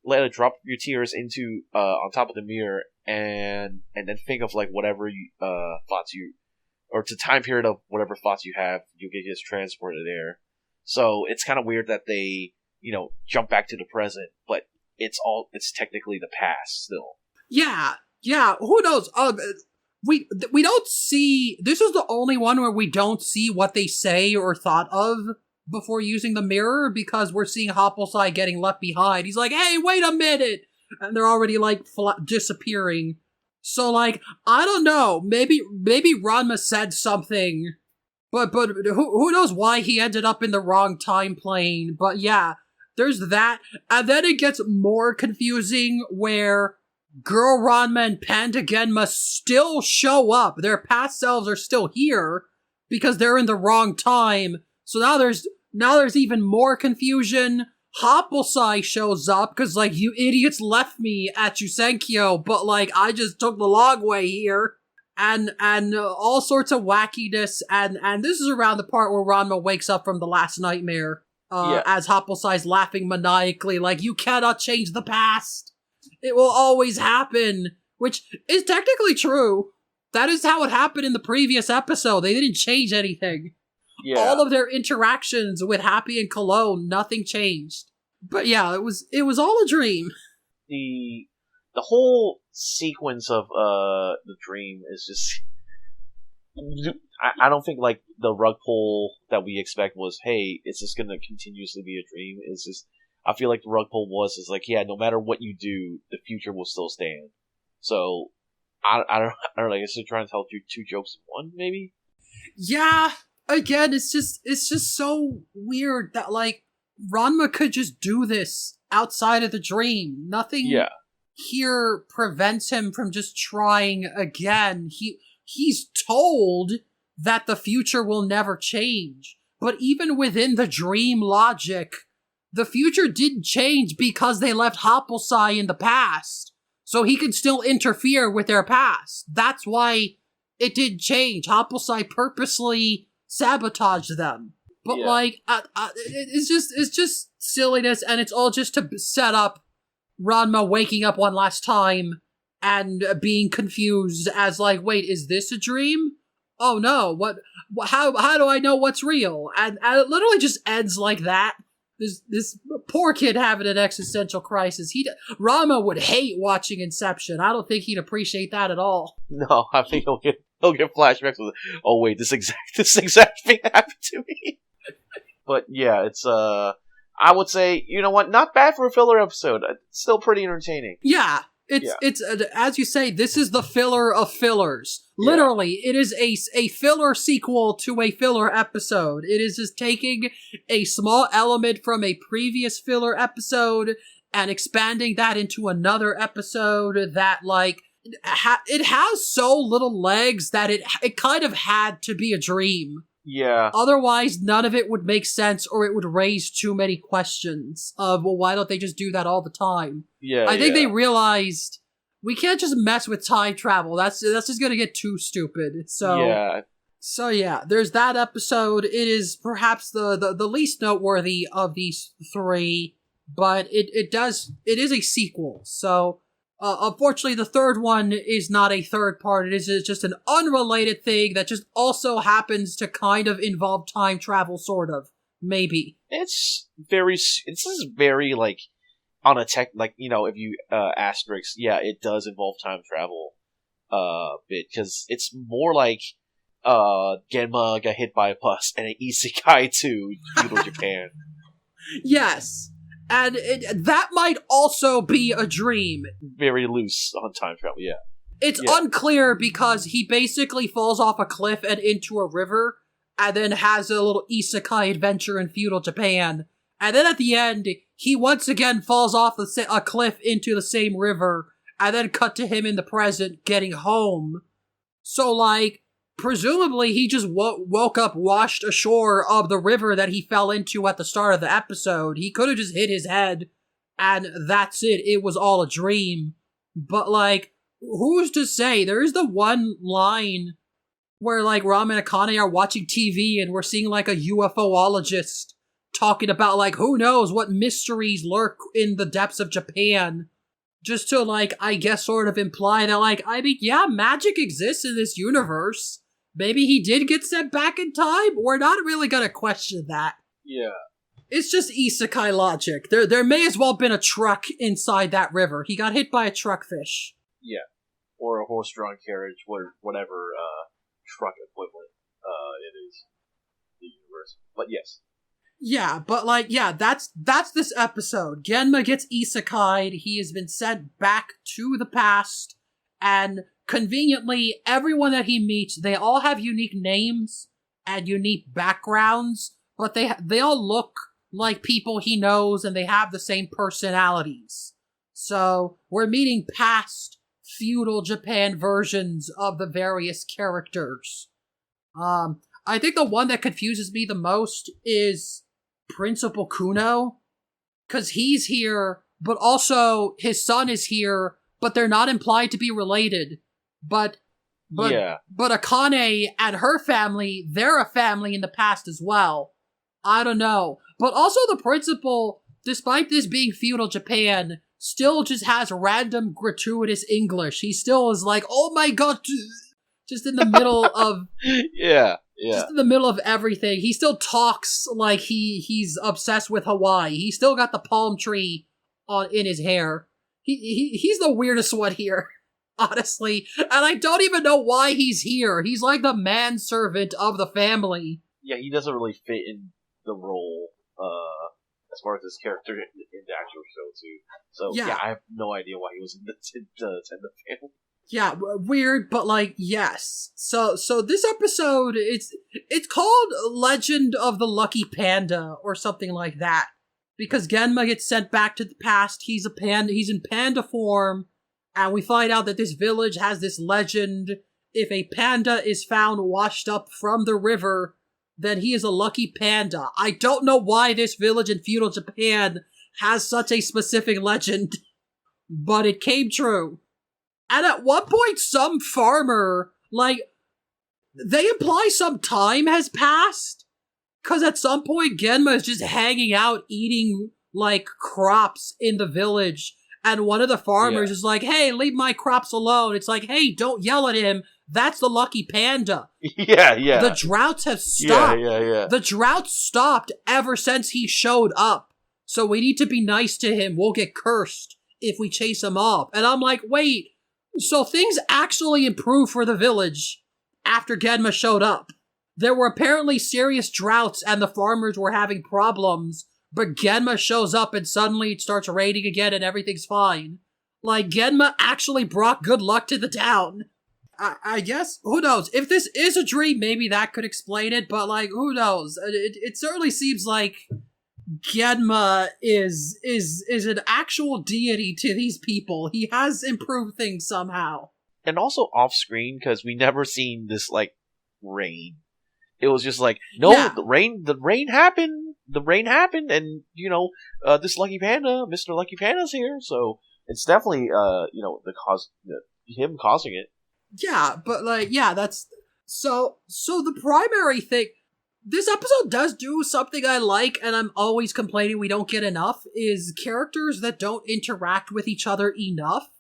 let it drop your tears into, on top of the mirror, and then think of, like, whatever thoughts you, or to time period of whatever thoughts you have, you get just transported there. So it's kind of weird that they, jump back to the present, but it's technically the past still. Yeah, who knows? We don't see, this is the only one where we don't see what they say or thought of before using the mirror, because we're seeing Hoppleside getting left behind. He's like, hey, wait a minute! And they're already, like, disappearing. So, like, I don't know, maybe Ranma said something. But who knows why he ended up in the wrong time plane. But yeah, there's that. And then it gets more confusing where Girl Ranma and Panda Genma still show up. Their past selves are still here because they're in the wrong time. So now there's even more confusion. Hoppleside shows up because, like, you idiots left me at Yusenkyo, but, like, I just took the long way here. And all sorts of wackiness, and this is around the part where Ranma wakes up from the last nightmare, as Hoppleside's laughing maniacally, like, you cannot change the past! It will always happen! Which is technically true. That is how it happened in the previous episode. They didn't change anything. Yeah. All of their interactions with Happy and Cologne, nothing changed. But yeah, it was all a dream. The whole sequence of the dream is just, I don't think, like, the rug pull that we expect was, hey, is this gonna continuously be a dream? It's just, I feel like the rug pull is like, yeah, no matter what you do, the future will still stand. So I don't know, I guess they're trying to tell you two jokes in one, maybe. Yeah, again, it's just so weird that, like, Ranma could just do this outside of the dream. Nothing. Yeah. Here prevents him from just trying again. He's told that the future will never change. But even within the dream logic, the future didn't change because they left Hoppleside in the past. So he can still interfere with their past. That's why it didn't change. Hoppleside purposely sabotaged them. But like, it's just silliness, and it's all just to set up Ranma waking up one last time and being confused as like, wait, is this a dream? Oh no, how do I know what's real? And it literally just ends like that. This poor kid having an existential crisis. Ranma would hate watching Inception. I don't think he'd appreciate that at all. No, I think he'll get flashbacks with, oh wait, this exact thing happened to me. But yeah, it's I would say, you know what, not bad for a filler episode. It's still pretty entertaining. Yeah, it's as you say, this is the filler of fillers. Literally, it is a filler sequel to a filler episode. It is just taking a small element from a previous filler episode and expanding that into another episode that, like, it has so little legs that it kind of had to be a dream. Yeah. Otherwise, none of it would make sense, or it would raise too many questions of, well, why don't they just do that all the time? Yeah, I think they realized we can't just mess with time travel. That's just gonna get too stupid. So yeah, there's that episode. It is perhaps the least noteworthy of these three. but it is a sequel. So unfortunately, the third one is not a third part. It is just an unrelated thing that just also happens to kind of involve time travel, sort of, maybe. This is very, like, on a tech, like, if you, asterisk, yeah, it does involve time travel, bit, because it's more like, Genma got hit by a bus and an isekai to feudal Japan. Yes. And that might also be a dream. Very loose on time travel, yeah. It's unclear because he basically falls off a cliff and into a river, and then has a little isekai adventure in feudal Japan. And then at the end, he once again falls off a cliff into the same river, and then cut to him in the present getting home. So, like, presumably he just woke up washed ashore of the river that he fell into at the start of the episode. He could have just hit his head, and that's it. It was all a dream. But, like, who's to say? There is the one line where, like, Ranma and Akane are watching TV, and we're seeing, like, a UFOologist talking about, like, who knows what mysteries lurk in the depths of Japan. Just to, like, I guess sort of imply that, like, I mean, yeah, magic exists in this universe. Maybe he did get sent back in time? We're not really gonna question that. Yeah. It's just isekai logic. There may as well have been a truck inside that river. He got hit by a truck fish. Yeah. Or a horse-drawn carriage, whatever, truck equivalent, it is. The universe. But yes. Yeah, but like, yeah, that's this episode. Genma gets isekai'd, he has been sent back to the past, and conveniently, everyone that he meets, they all have unique names and unique backgrounds, but they all look like people he knows, and they have the same personalities. So, we're meeting past feudal Japan versions of the various characters. I think the one that confuses me the most is Principal Kuno, because he's here, but also his son is here, but they're not implied to be related. But Akane and her family, they're a family in the past as well. I don't know. But also the principal, despite this being feudal Japan, still just has random gratuitous English. He still is like, oh my god, just in the middle of... Yeah. Just in the middle of everything. He still talks like he's obsessed with Hawaii. He still got the palm tree in his hair. He's the weirdest one here, honestly. And I don't even know why he's here. He's like the manservant of the family. Yeah, he doesn't really fit in the role, as far as his character in the actual show, too. So, yeah, I have no idea why he was in the family. Yeah, weird, but like, yes. So this episode, it's called Legend of the Lucky Panda, or something like that. Because Genma gets sent back to the past, he's in panda form, and we find out that this village has this legend. If a panda is found washed up from the river, then he is a lucky panda. I don't know why this village in feudal Japan has such a specific legend, but it came true. And at one point, some farmer, like, they imply some time has passed. Because at some point, Genma is just hanging out, eating, like, crops in the village. And one of the farmers is like, hey, leave my crops alone. It's like, hey, don't yell at him. That's the lucky panda. Yeah. The droughts have stopped. Yeah. The droughts stopped ever since he showed up. So we need to be nice to him. We'll get cursed if we chase him off. And I'm like, wait. So things actually improved for the village after Genma showed up. There were apparently serious droughts and the farmers were having problems, but Genma shows up and suddenly it starts raining again and everything's fine. Like, Genma actually brought good luck to the town. I guess, who knows? If this is a dream, maybe that could explain it, but like, who knows? It certainly seems like Genma is an actual deity to these people. He has improved things somehow. And also off-screen, because we never seen this, like, rain. It was just like, the rain happened, and, this Lucky Panda, Mr. Lucky Panda's here, so it's definitely, him causing it. Yeah, but, like, yeah, that's... So the primary thing... This episode does do something I like, and I'm always complaining we don't get enough, is characters that don't interact with each other enough.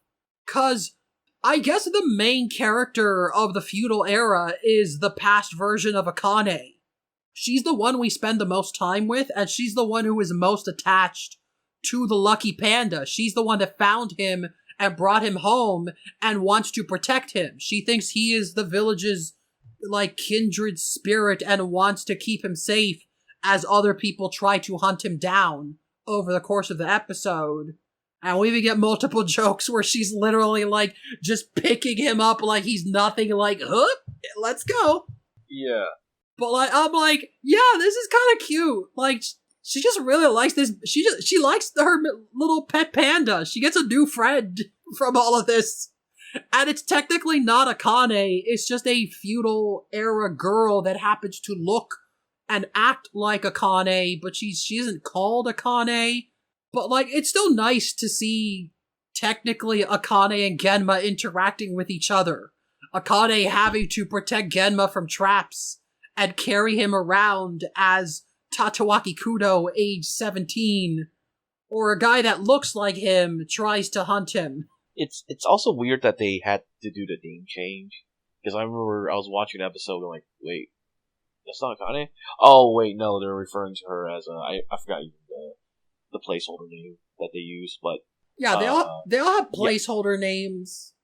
'Cause I guess the main character of the feudal era is the past version of Akane. She's the one we spend the most time with, and she's the one who is most attached to the lucky panda. She's the one that found him and brought him home and wants to protect him. She thinks he is the village's, kindred spirit and wants to keep him safe as other people try to hunt him down over the course of the episode. And we even get multiple jokes where she's literally, just picking him up like he's nothing, let's go. Yeah. But, I'm yeah, this is kind of cute. She just really likes this. She likes her little pet panda. She gets a new friend from all of this. And it's technically not Akane. It's just a feudal era girl that happens to look and act like Akane, but she isn't called Akane. But, it's still nice to see, technically, Akane and Genma interacting with each other. Akane having to protect Genma from traps and carry him around as Tatawaki Kudo, age 17, or a guy that looks like him tries to hunt him. It's also weird that they had to do the name change, because I remember I was watching an episode and wait, that's not Akane? Oh, wait, no, they're referring to her as, I forgot the placeholder name that they use, but... Yeah, they all have placeholder names.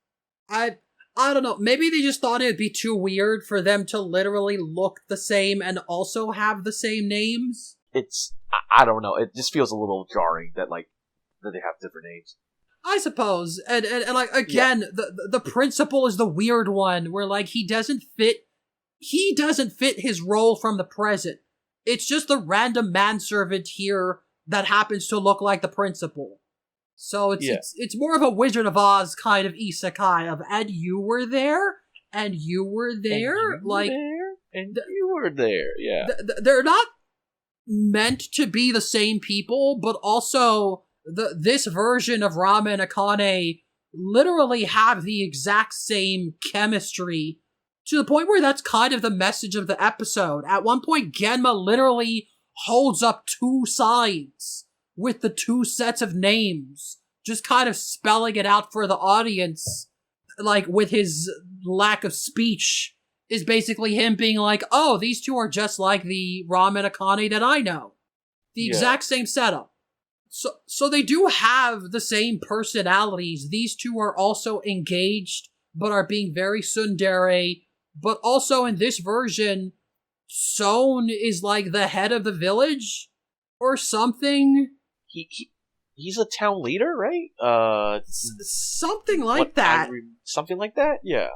I don't know, maybe they just thought it'd be too weird for them to literally look the same and also have the same names. I don't know, it just feels a little jarring that they have different names. I suppose, and again, the principal is the weird one, where he doesn't fit his role from the present. It's just the random manservant here that happens to look like the principal. So it's more of a Wizard of Oz kind of isekai of, and you were there, and you were there, you were there, yeah. They're not meant to be the same people, but also this version of Ranma and Akane literally have the exact same chemistry, to the point where that's kind of the message of the episode. At one point, Genma literally holds up two signs with the two sets of names, just kind of spelling it out for the audience, with his lack of speech, is basically him being oh, these two are just like the Ranma and Akane that I know. The exact same setup. So they do have the same personalities. These two are also engaged, but are being very tsundere. But also in this version, Son is the head of the village or something. He's a town leader, right? Something like that. Something like that, yeah.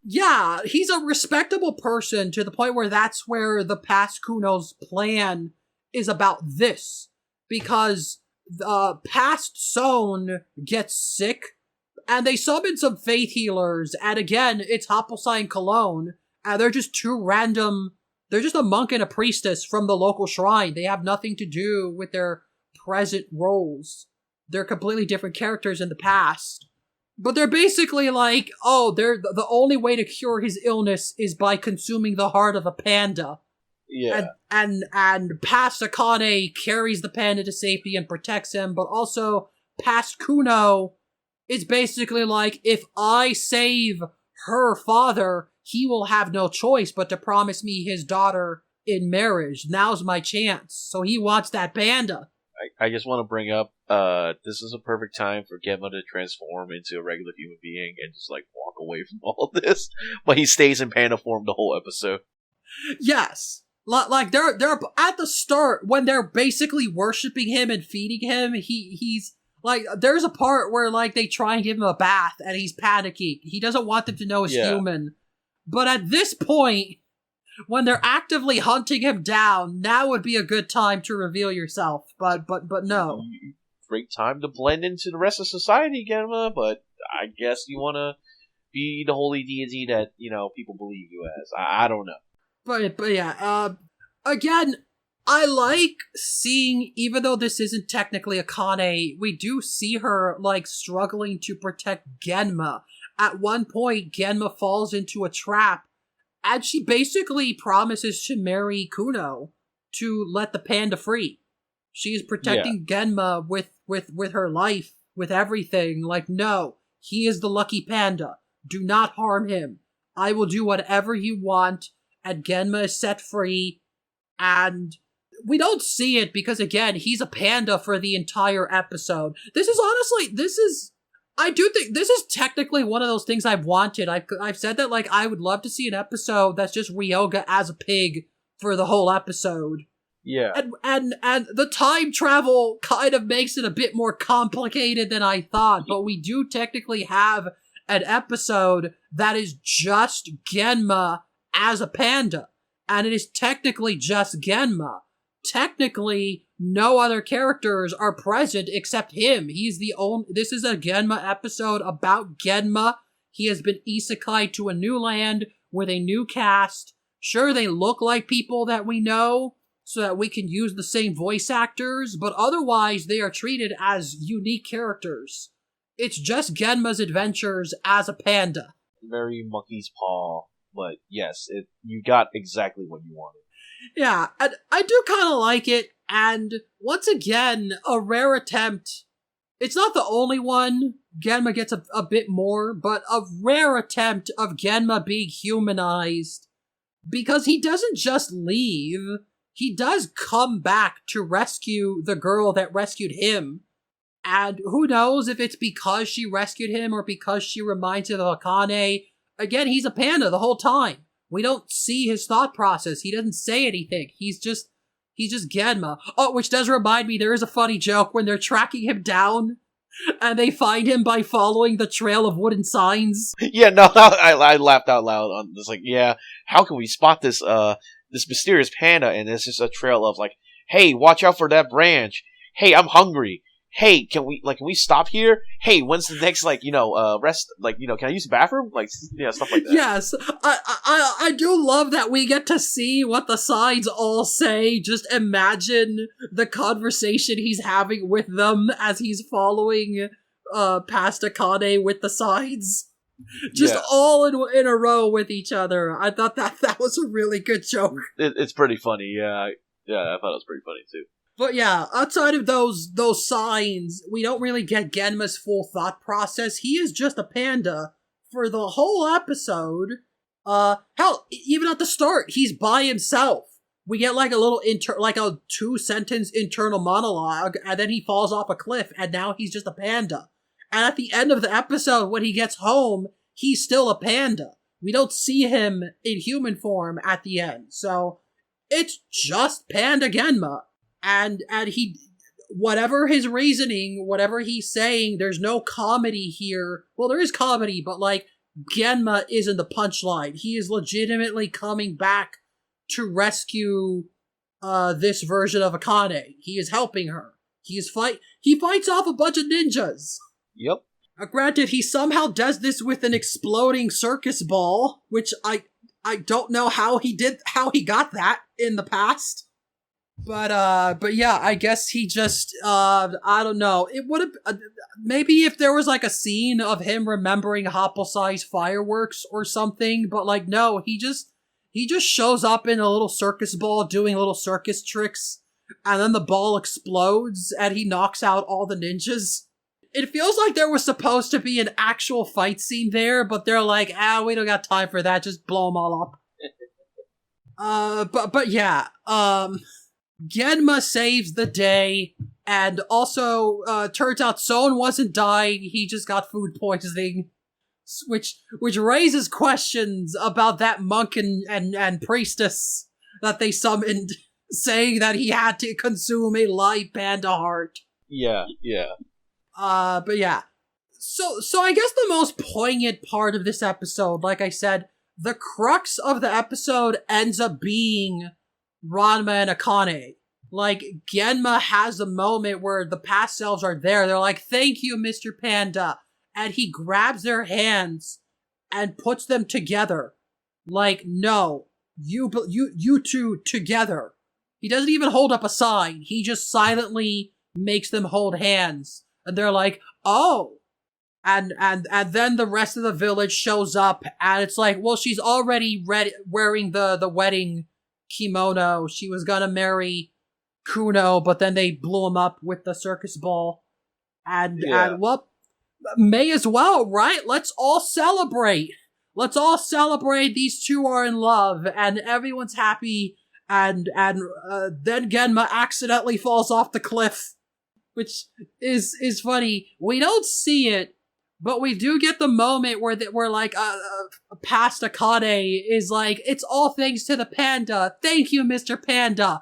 Yeah, he's a respectable person to the point where that's where the past Kuno's plan is about this. Because the past Son gets sick, and they summon some faith healers, and again, it's Haposai and Cologne, and they're just two random... They're just a monk and a priestess from the local shrine. They have nothing to do with their present roles. They're completely different characters in the past. But they're basically they're the only way to cure his illness is by consuming the heart of a panda. Yeah. And past Akane carries the panda to safety and protects him, but also past Kuno is basically if I save her father, he will have no choice but to promise me his daughter in marriage. Now's my chance. So he wants that panda. I just want to bring up, this is a perfect time for Genma to transform into a regular human being and just walk away from all of this. But he stays in panda form the whole episode. Yes. They're at the start when they're basically worshiping him and feeding him. He's there's a part where they try and give him a bath and he's panicking. He doesn't want them to know he's human. But at this point, when they're actively hunting him down, now would be a good time to reveal yourself. But no. Great time to blend into the rest of society, Genma, but I guess you want to be the holy deity that, people believe you as. I don't know. But yeah, again, I like seeing, even though this isn't technically Akane, we do see her, struggling to protect Genma. At one point, Genma falls into a trap, And she basically promises to marry Kuno to let the panda free. She's protecting Genma with her life, with everything. Like, no, he is the lucky panda. Do not harm him. I will do whatever you want, and Genma is set free, and we don't see it because, again, he's a panda for the entire episode. I do think this is technically one of those things I've wanted. I've said that, like, I would love to see an episode that's just Ryoga as a pig for the whole episode. Yeah. And the time travel kind of makes it a bit more complicated than I thought, but we do technically have an episode that is just Genma as a panda. And it is technically just Genma. Technically, no other characters are present except him. He's the only. This is a Genma episode about Genma. He has been isekai to a new land with a new cast. Sure, they look like people that we know, so that we can use the same voice actors, but otherwise they are treated as unique characters. It's just Genma's adventures as a panda. Very monkey's paw, but yes, you got exactly what you wanted. Yeah, and I do kind of like it, and once again, a rare attempt. It's not the only one. Genma gets a bit more, but a rare attempt of Genma being humanized. Because he doesn't just leave, he does come back to rescue the girl that rescued him. And who knows if it's because she rescued him or because she reminds him of Akane. Again, he's a panda the whole time. We don't see his thought process. He doesn't say anything. He's just Genma. Oh, which does remind me, there is a funny joke when they're tracking him down, and they find him by following the trail of wooden signs. Yeah, no, I laughed out loud on this. Like, yeah, how can we spot this this mysterious panda? And it's just a trail of like, hey, watch out for that branch. Hey, I'm hungry. Hey, can we stop here? Hey, when's the next, rest? Can I use the bathroom? Stuff like that. Yes, I do love that we get to see what the signs all say. Just imagine the conversation he's having with them as he's following past Akane with the signs. Just all in a row with each other. I thought that was a really good joke. It's pretty funny, yeah. Yeah, I thought it was pretty funny, too. But yeah, outside of those signs, we don't really get Genma's full thought process. He is just a panda for the whole episode. Hell, even at the start, he's by himself. We get like a little a 2-sentence internal monologue, and then he falls off a cliff, and now he's just a panda. And at the end of the episode, when he gets home, he's still a panda. We don't see him in human form at the end. So, it's just Panda Genma. And he, whatever his reasoning, whatever he's saying, there's no comedy here. Well, there is comedy, but Genma isn't the punchline. He is legitimately coming back to rescue this version of Akane. He is helping her. He fights off a bunch of ninjas. Yep. Granted, he somehow does this with an exploding circus ball, which I don't know how he got that in the past. But yeah, I guess he just, I don't know. It would have, maybe if there was a scene of him remembering Hopple-size fireworks or something, but no, he just shows up in a little circus ball doing little circus tricks, and then the ball explodes, and he knocks out all the ninjas. It feels like there was supposed to be an actual fight scene there, but they're like, we don't got time for that, just blow them all up. But yeah, Genma saves the day, and also, turns out Son wasn't dying, he just got food poisoning, which raises questions about that monk and priestess that they summoned, saying that he had to consume a live panda heart. Yeah. But yeah. So I guess the most poignant part of this episode, like I said, the crux of the episode ends up being Ranma and Akane. Genma has a moment where the past selves are there. They're like, thank you, Mr. Panda. And he grabs their hands and puts them together. No, you two together. He doesn't even hold up a sign. He just silently makes them hold hands. And they're like, oh, And then the rest of the village shows up, and it's like, well, she's already wearing the wedding kimono. She was gonna marry Kuno, but then they blew him up with the circus ball. And well, may as well, right? Let's all celebrate. Let's all celebrate. These two are in love, and everyone's happy. And then Genma accidentally falls off the cliff, which is funny. We don't see it, but we do get the moment where like past Akane is like, it's all thanks to the panda. Thank you, Mr. Panda.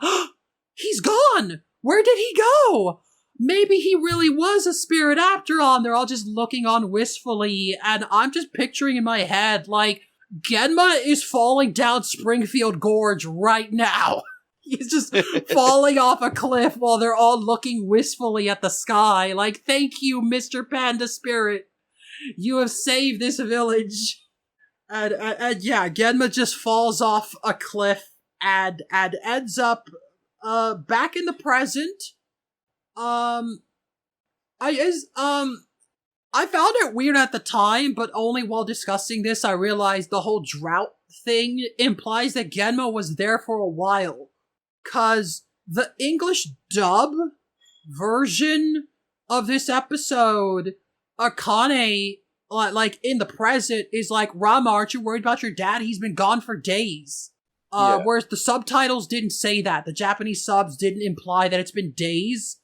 He's gone. Where did he go? Maybe he really was a spirit after all, and they're all just looking on wistfully, and I'm just picturing in my head, like, Genma is falling down Springfield Gorge right now. He's just falling off a cliff while they're all looking wistfully at the sky, like, thank you, Mr. Panda Spirit. You have saved this village. And yeah, Genma just falls off a cliff and ends up back in the present. I found it weird at the time, but only while discussing this I realized the whole drought thing implies that Genma was there for a while. 'Cause the English dub version of this episode, Akane, like, in the present, is like, Ranma, aren't you worried about your dad? He's been gone for days. Whereas the subtitles didn't say that. The Japanese subs didn't imply that it's been days.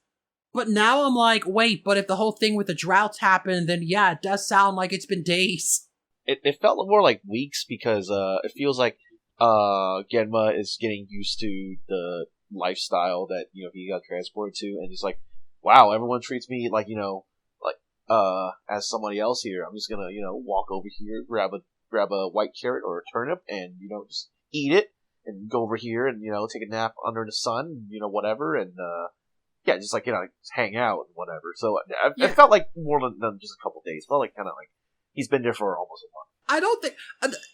But now I'm like, wait, but if the whole thing with the droughts happened, then yeah, it does sound like it's been days. It felt more like weeks because it feels like Genma is getting used to the lifestyle that he got transported to, and he's like, wow, everyone treats me like as somebody else here. I'm just gonna walk over here, grab a white carrot or a turnip, and just eat it, and go over here and take a nap under the sun, whatever, and yeah, just like just hang out and whatever. So it felt like more than just a couple days. It felt like kind of like he's been there for almost a month. I don't think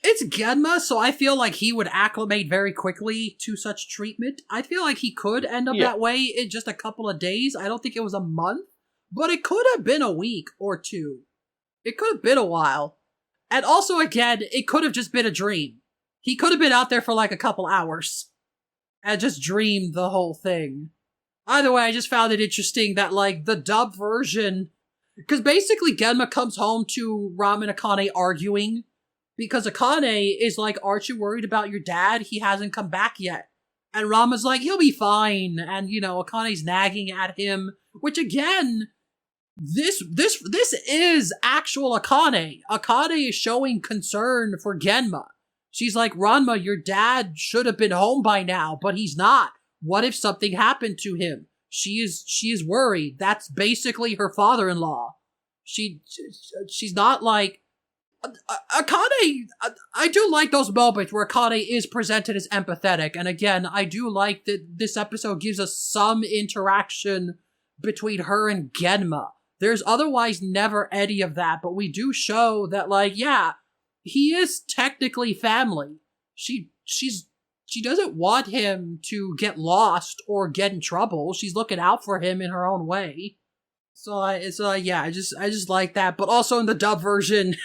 it's Genma, so I feel like he would acclimate very quickly to such treatment. I feel like he could end up that way in just a couple of days. I don't think it was a month, but it could have been a week or two. It could have been a while. And also, again, it could have just been a dream. He could have been out there for like a couple hours and just dreamed the whole thing. Either way, I just found it interesting that, like, the dub version, because basically Genma comes home to Ram and Akane arguing, because Akane is like, aren't you worried about your dad? He hasn't come back yet. And Rama's like, he'll be fine. And, Akane's nagging at him, which again, this is actual Akane. Akane is showing concern for Genma. She's like, Ranma, your dad should have been home by now, but he's not. What if something happened to him? She is worried. That's basically her father-in-law. She's not like Akane. I do like those moments where Akane is presented as empathetic, and again, I do like that this episode gives us some interaction between her and Genma. There's otherwise never any of that, but we do show that, like, yeah, he is technically family. She doesn't want him to get lost or get in trouble. She's looking out for him in her own way. So yeah, I just like that. But also in the dub version,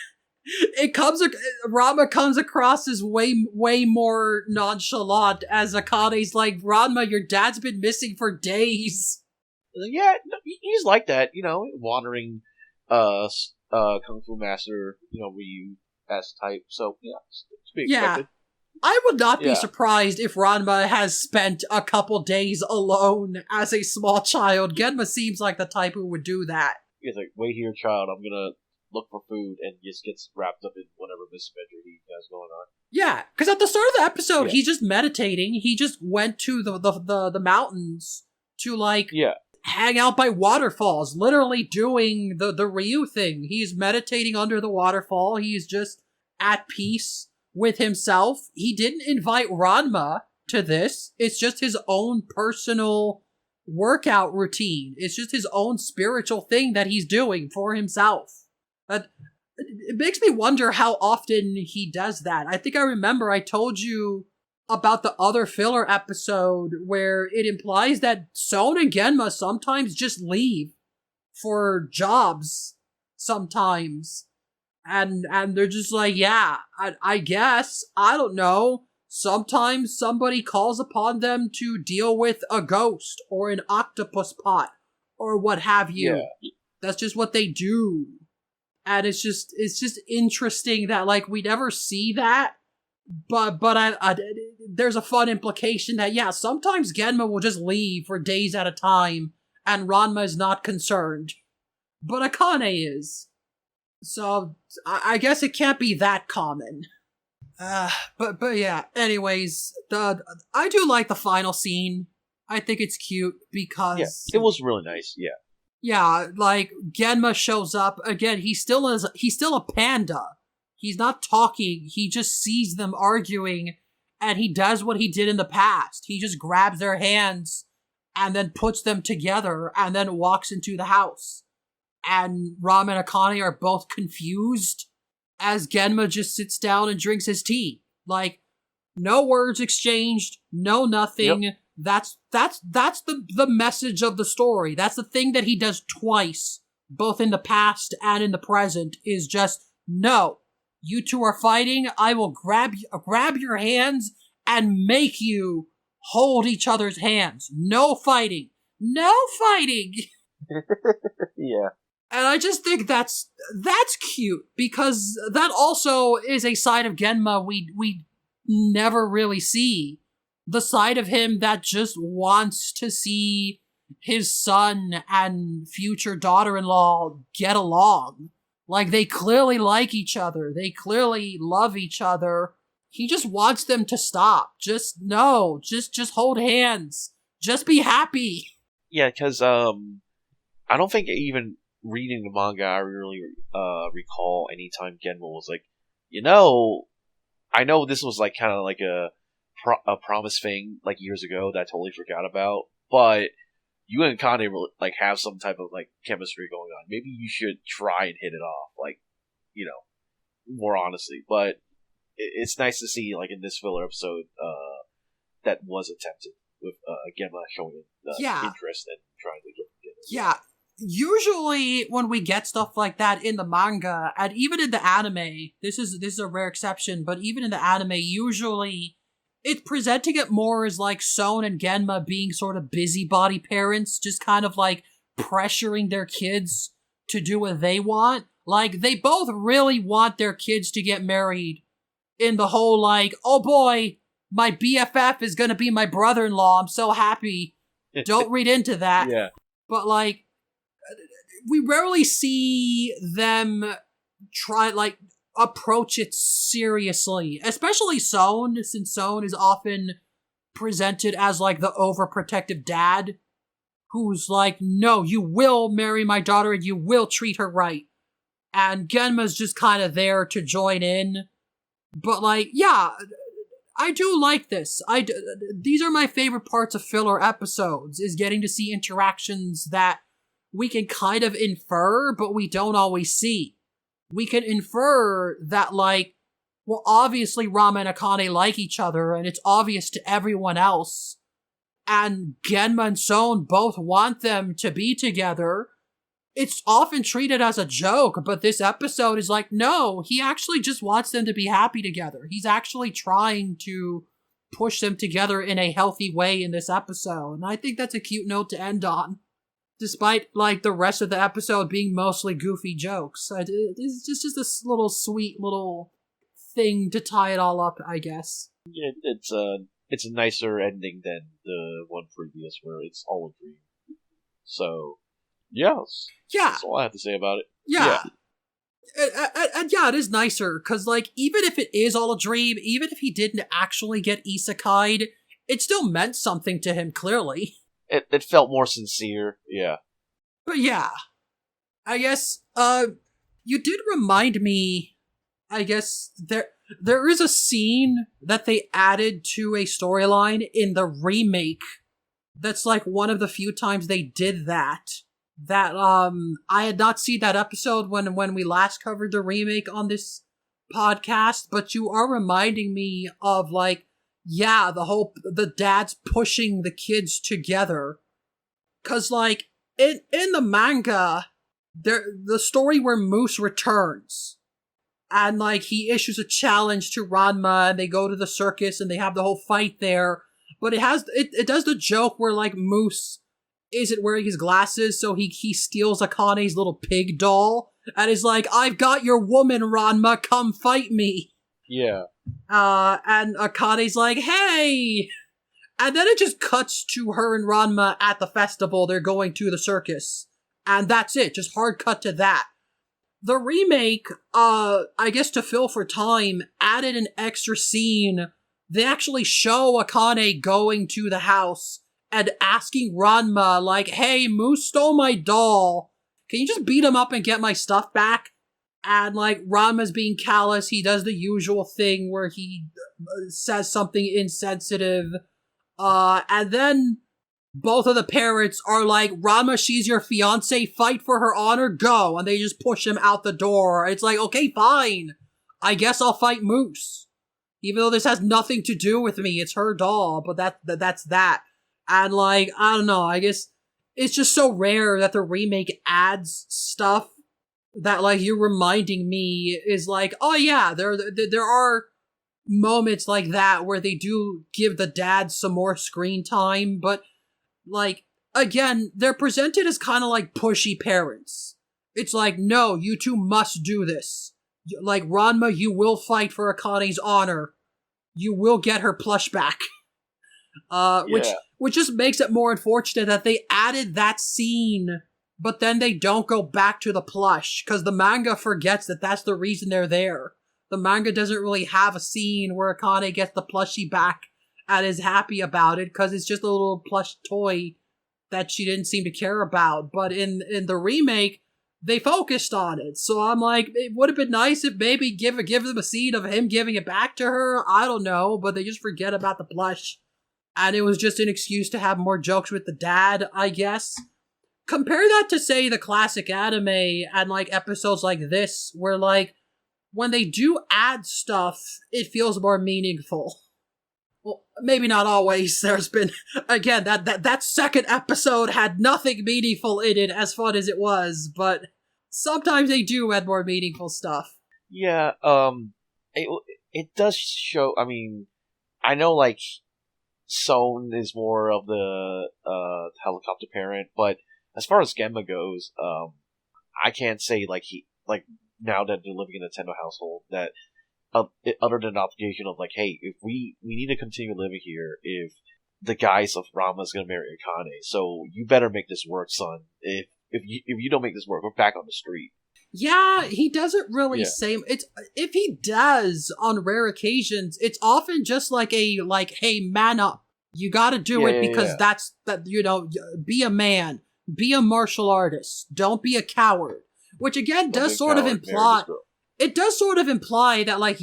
Ranma comes across as way more nonchalant, as Akane's like, Ranma, your dad's been missing for days. Yeah, he's like that, wandering Kung Fu Master, Ryu S type. So yeah, it's to be expected. Yeah. I would not be surprised if Ranma has spent a couple days alone as a small child. Genma seems like the type who would do that. He's like, wait here, child, I'm gonna look for food, and just gets wrapped up in whatever misadventure he has going on. Yeah, because at the start of the episode, he's just meditating. He just went to the mountains to, like, hang out by waterfalls, literally doing the Ryu thing. He's meditating under the waterfall. He's just at peace with himself. He didn't invite Ranma to this. It's just his own personal workout routine. It's just his own spiritual thing that he's doing for himself. It makes me wonder how often he does that. I think I remember I told you about the other filler episode where it implies that Son and Genma sometimes just leave for jobs sometimes. And they're just like, yeah, I guess, I don't know. Sometimes somebody calls upon them to deal with a ghost or an octopus pot or what have you. Yeah. That's just what they do. And it's just interesting that, like, we never see that. But there's a fun implication that, yeah, sometimes Genma will just leave for days at a time, and Ranma is not concerned. But Akane is. So, I guess it can't be that common. But yeah, anyways, I do like the final scene. I think it's cute because... Yeah, it was really nice, yeah. Yeah, like, Genma shows up, again, he's still a panda. He's not talking, he just sees them arguing, and he does what he did in the past. He just grabs their hands, and then puts them together, and then walks into the house. And Ram and Akane are both confused, as Genma just sits down and drinks his tea. Like, no words exchanged, no nothing. Yep. That's the message of the story. That's the thing that he does twice, both in the past and in the present, is just, no, you two are fighting, I will grab your hands and make you hold each other's hands. No fighting. No fighting! Yeah. And I just think that's cute, because that also is a side of Genma we never really see. The side of him that just wants to see his son and future daughter-in-law get along. Like, they clearly like each other. They clearly love each other. He just wants them to stop. Just hold hands. Just be happy. Yeah, because, I don't think even reading the manga, I really recall any time Genma was like, I know this was like kind of like a promise thing like years ago that I totally forgot about, but you and Kane like have some type of like chemistry going on. Maybe you should try and hit it off, like, more honestly. But it's nice to see, like, in this filler episode, that was attempted with Genma showing interest and trying to get together. Yeah. Usually when we get stuff like that in the manga, and even in the anime, this is a rare exception, but even in the anime, usually it's presenting it more as like Son and Genma being sort of busybody parents, just kind of like pressuring their kids to do what they want. Like, they both really want their kids to get married in the whole like, oh boy, my BFF is gonna be my brother-in-law, I'm so happy. Don't read into that. Yeah. But like, we rarely see them try, like, approach it seriously. Especially Son, since Son is often presented as, like, the overprotective dad, who's like, no, you will marry my daughter and you will treat her right. And Genma's just kind of there to join in. But, like, yeah, I do like this. These are my favorite parts of filler episodes, is getting to see interactions that we can kind of infer, but we don't always see. We can infer that, like, well, obviously Ranma and Akane like each other, and it's obvious to everyone else, and Genma and Son both want them to be together. It's often treated as a joke, but this episode is like, no, he actually just wants them to be happy together. He's actually trying to push them together in a healthy way in this episode, and I think that's a cute note to end on. Despite, like, the rest of the episode being mostly goofy jokes. It's just this little sweet little thing to tie it all up, I guess. Yeah, it's a nicer ending than the one previous where it's all a dream. So, yes. Yeah. That's all I have to say about it. Yeah. And yeah, it is nicer, because, like, even if it is all a dream, even if he didn't actually get isekai'd, it still meant something to him, clearly. It felt more sincere, yeah. But yeah, I guess, you did remind me, I guess, there is a scene that they added to a storyline in the remake that's like one of the few times they did that. I had not seen that episode when we last covered the remake on this podcast, but you are reminding me of, like, yeah, the dad's pushing the kids together. 'Cause, like, in the manga, the story where Moose returns. And, like, he issues a challenge to Ranma, and they go to the circus, and they have the whole fight there. But it does the joke where, like, Moose isn't wearing his glasses, so he steals Akane's little pig doll, and is like, I've got your woman, Ranma, come fight me. Yeah. And Akane's like, hey! And then it just cuts to her and Ranma at the festival. They're going to the circus. And that's it, just hard cut to that. The remake, I guess to fill for time, added an extra scene. They actually show Akane going to the house and asking Ranma, like, hey, Moose stole my doll. Can you just beat him up and get my stuff back? And, like, Ranma's being callous. He does the usual thing where he says something insensitive. And then both of the parents are like, Ranma, she's your fiance, fight for her honor, go. And they just push him out the door. It's like, okay, fine. I guess I'll fight Moose. Even though this has nothing to do with me, it's her doll, but that's that. And, like, I don't know, I guess it's just so rare that the remake adds stuff that, like, you're reminding me is like, oh yeah, there are moments like that where they do give the dad some more screen time, but, like, again, they're presented as kind of like pushy parents. It's like, no, you two must do this. Like, Ranma, you will fight for Akane's honor. You will get her plush back. Which just makes it more unfortunate that they added that scene, but then they don't go back to the plush, because the manga forgets that that's the reason they're there. The manga doesn't really have a scene where Akane gets the plushie back and is happy about it, because it's just a little plush toy that she didn't seem to care about. But in the remake, they focused on it. So I'm like, it would have been nice if maybe give them a scene of him giving it back to her. I don't know, but they just forget about the plush. And it was just an excuse to have more jokes with the dad, I guess. Compare that to, say, the classic anime and, like, episodes like this, where, like, when they do add stuff, it feels more meaningful. Well, maybe not always. There's been, again, that second episode had nothing meaningful in it, as fun as it was, but sometimes they do add more meaningful stuff. Yeah, it does show, I mean, I know, like, Son is more of the helicopter parent, but as far as Genma goes, I can't say, like, now that they're living in a Nintendo household, that other than an obligation of, like, hey, if we need to continue living here if the guise of Rama's gonna marry Akane, so you better make this work, son. If you don't make this work, we're back on the street. Yeah, he doesn't really say it's. If he does on rare occasions, it's often just like hey, man up. You got to do it because that's be a man, be a martial artist. Don't be a coward. Which again does sort of imply. It does sort of imply that, like,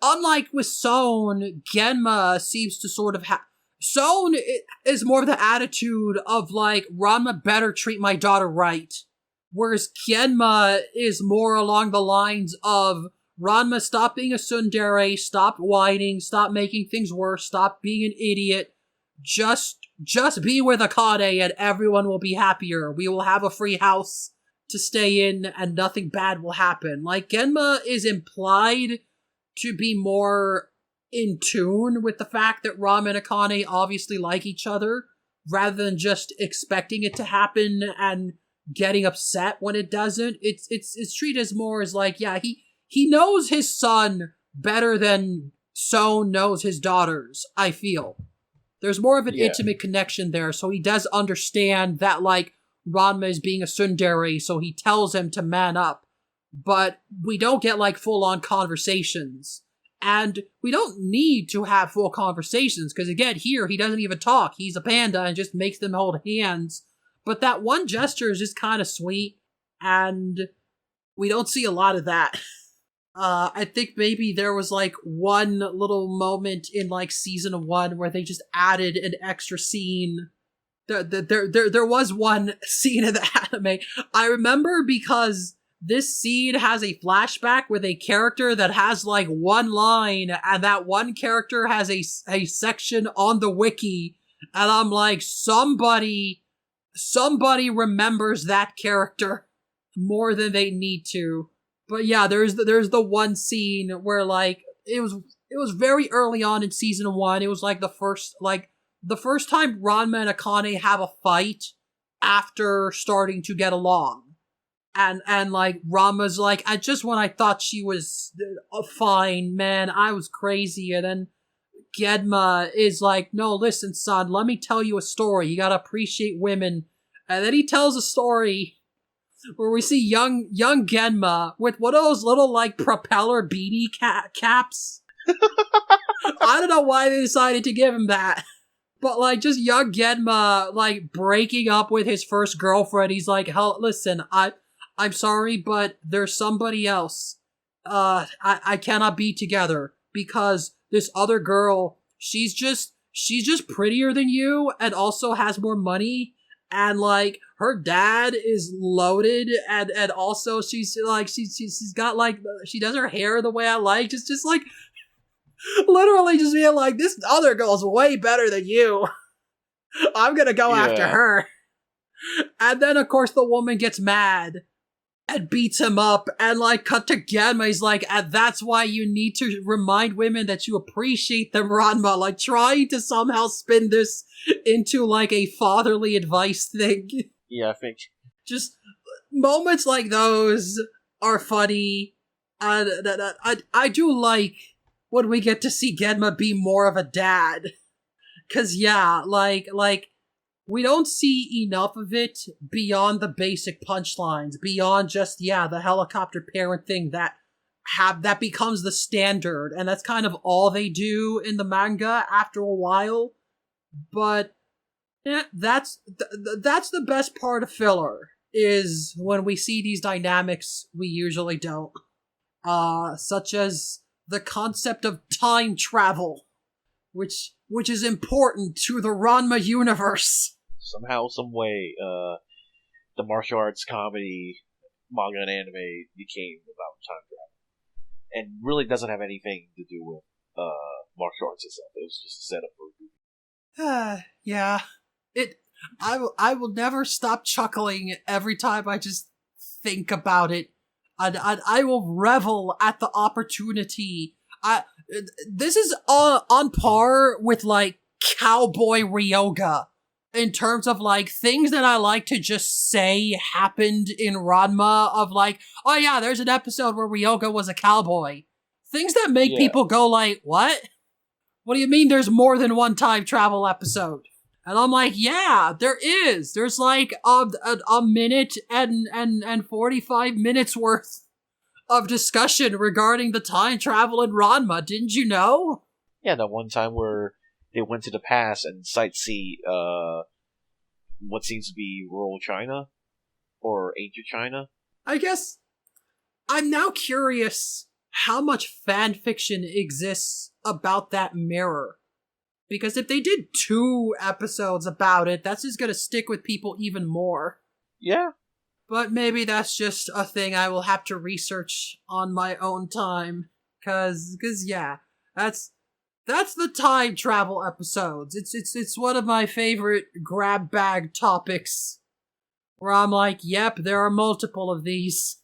unlike with Son, Genma seems to sort of have. Son is more of the attitude of, like, Ranma better treat my daughter right. Whereas Genma is more along the lines of, Ranma, stop being a tsundere, stop whining, stop making things worse, stop being an idiot. Just be with Akane and everyone will be happier. We will have a free house to stay in and nothing bad will happen. Like, Genma is implied to be more in tune with the fact that Ranma and Akane obviously like each other, rather than just expecting it to happen and getting upset when it doesn't. It's treated as more as like, yeah, he knows his son better than Son knows his daughters, I feel. There's more of an intimate connection there, so he does understand that, like, Ranma is being a tsundere, so he tells him to man up. But we don't get, like, full-on conversations. And we don't need to have full conversations, because again, here, he doesn't even talk. He's a panda and just makes them hold hands. But that one gesture is just kind of sweet, and we don't see a lot of that. I think maybe there was, like, one little moment in, like, season 1 where they just added an extra scene. There was one scene in the anime. I remember because this scene has a flashback with a character that has, like, one line, and that one character has a section on the wiki, and I'm like, somebody somebody remembers that character more than they need to. But yeah, there's the one scene where like it was very early on in season 1. It was like the first time Ranma and Akane have a fight after starting to get along. And like Ranma's like, just when I thought she was fine, man, I was crazy. And then Gedma is like, no, listen, son, let me tell you a story. You gotta appreciate women. And then he tells a story where we see young Genma with one of those little like propeller beanie caps. I don't know why they decided to give him that. But like just young Genma like breaking up with his first girlfriend. He's like, hell, listen, I'm sorry, but there's somebody else. I cannot be together because this other girl, she's just prettier than you and also has more money. And like her dad is loaded, and also she's got like she does her hair the way I like, just like literally just being like, this other girl's way better than you. I'm gonna go after her. And then of course the woman gets mad and beats him up, and like cut to Genma, he's like, and that's why you need to remind women that you appreciate them, Ranma, like trying to somehow spin this into like a fatherly advice thing. Yeah, I think just moments like those are funny. I do like when we get to see Genma be more of a dad. 'Cause yeah, like we don't see enough of it beyond the basic punchlines, beyond just, the helicopter parent thing that becomes the standard, and that's kind of all they do in the manga after a while. But yeah, that's the best part of filler, is when we see these dynamics we usually don't. Such as the concept of time travel, which is important to the Ranma universe. Somehow, some way, the martial arts comedy manga and anime became about time travel, and really doesn't have anything to do with martial arts itself. It was just a setup for a movie. Yeah. I will never stop chuckling every time I just think about it. I will revel at the opportunity. This is on par with like Cowboy Ryoga in terms of like things that I like to just say happened in Ranma, of like, oh yeah, there's an episode where Ryoga was a cowboy. Things that make people go like, what? What do you mean there's more than one time travel episode? And I'm like, yeah, there is. There's like a minute and 45 minutes worth of discussion regarding the time travel in Ranma. Didn't you know? Yeah, that one time where they went to the past and sightsee what seems to be rural China or ancient China. I guess I'm now curious how much fan fiction exists about that mirror. Because if they did 2 episodes about it, that's just gonna stick with people even more. Yeah. But maybe that's just a thing I will have to research on my own time. Cause yeah, that's the time travel episodes. It's one of my favorite grab bag topics, where I'm like, yep, there are multiple of these.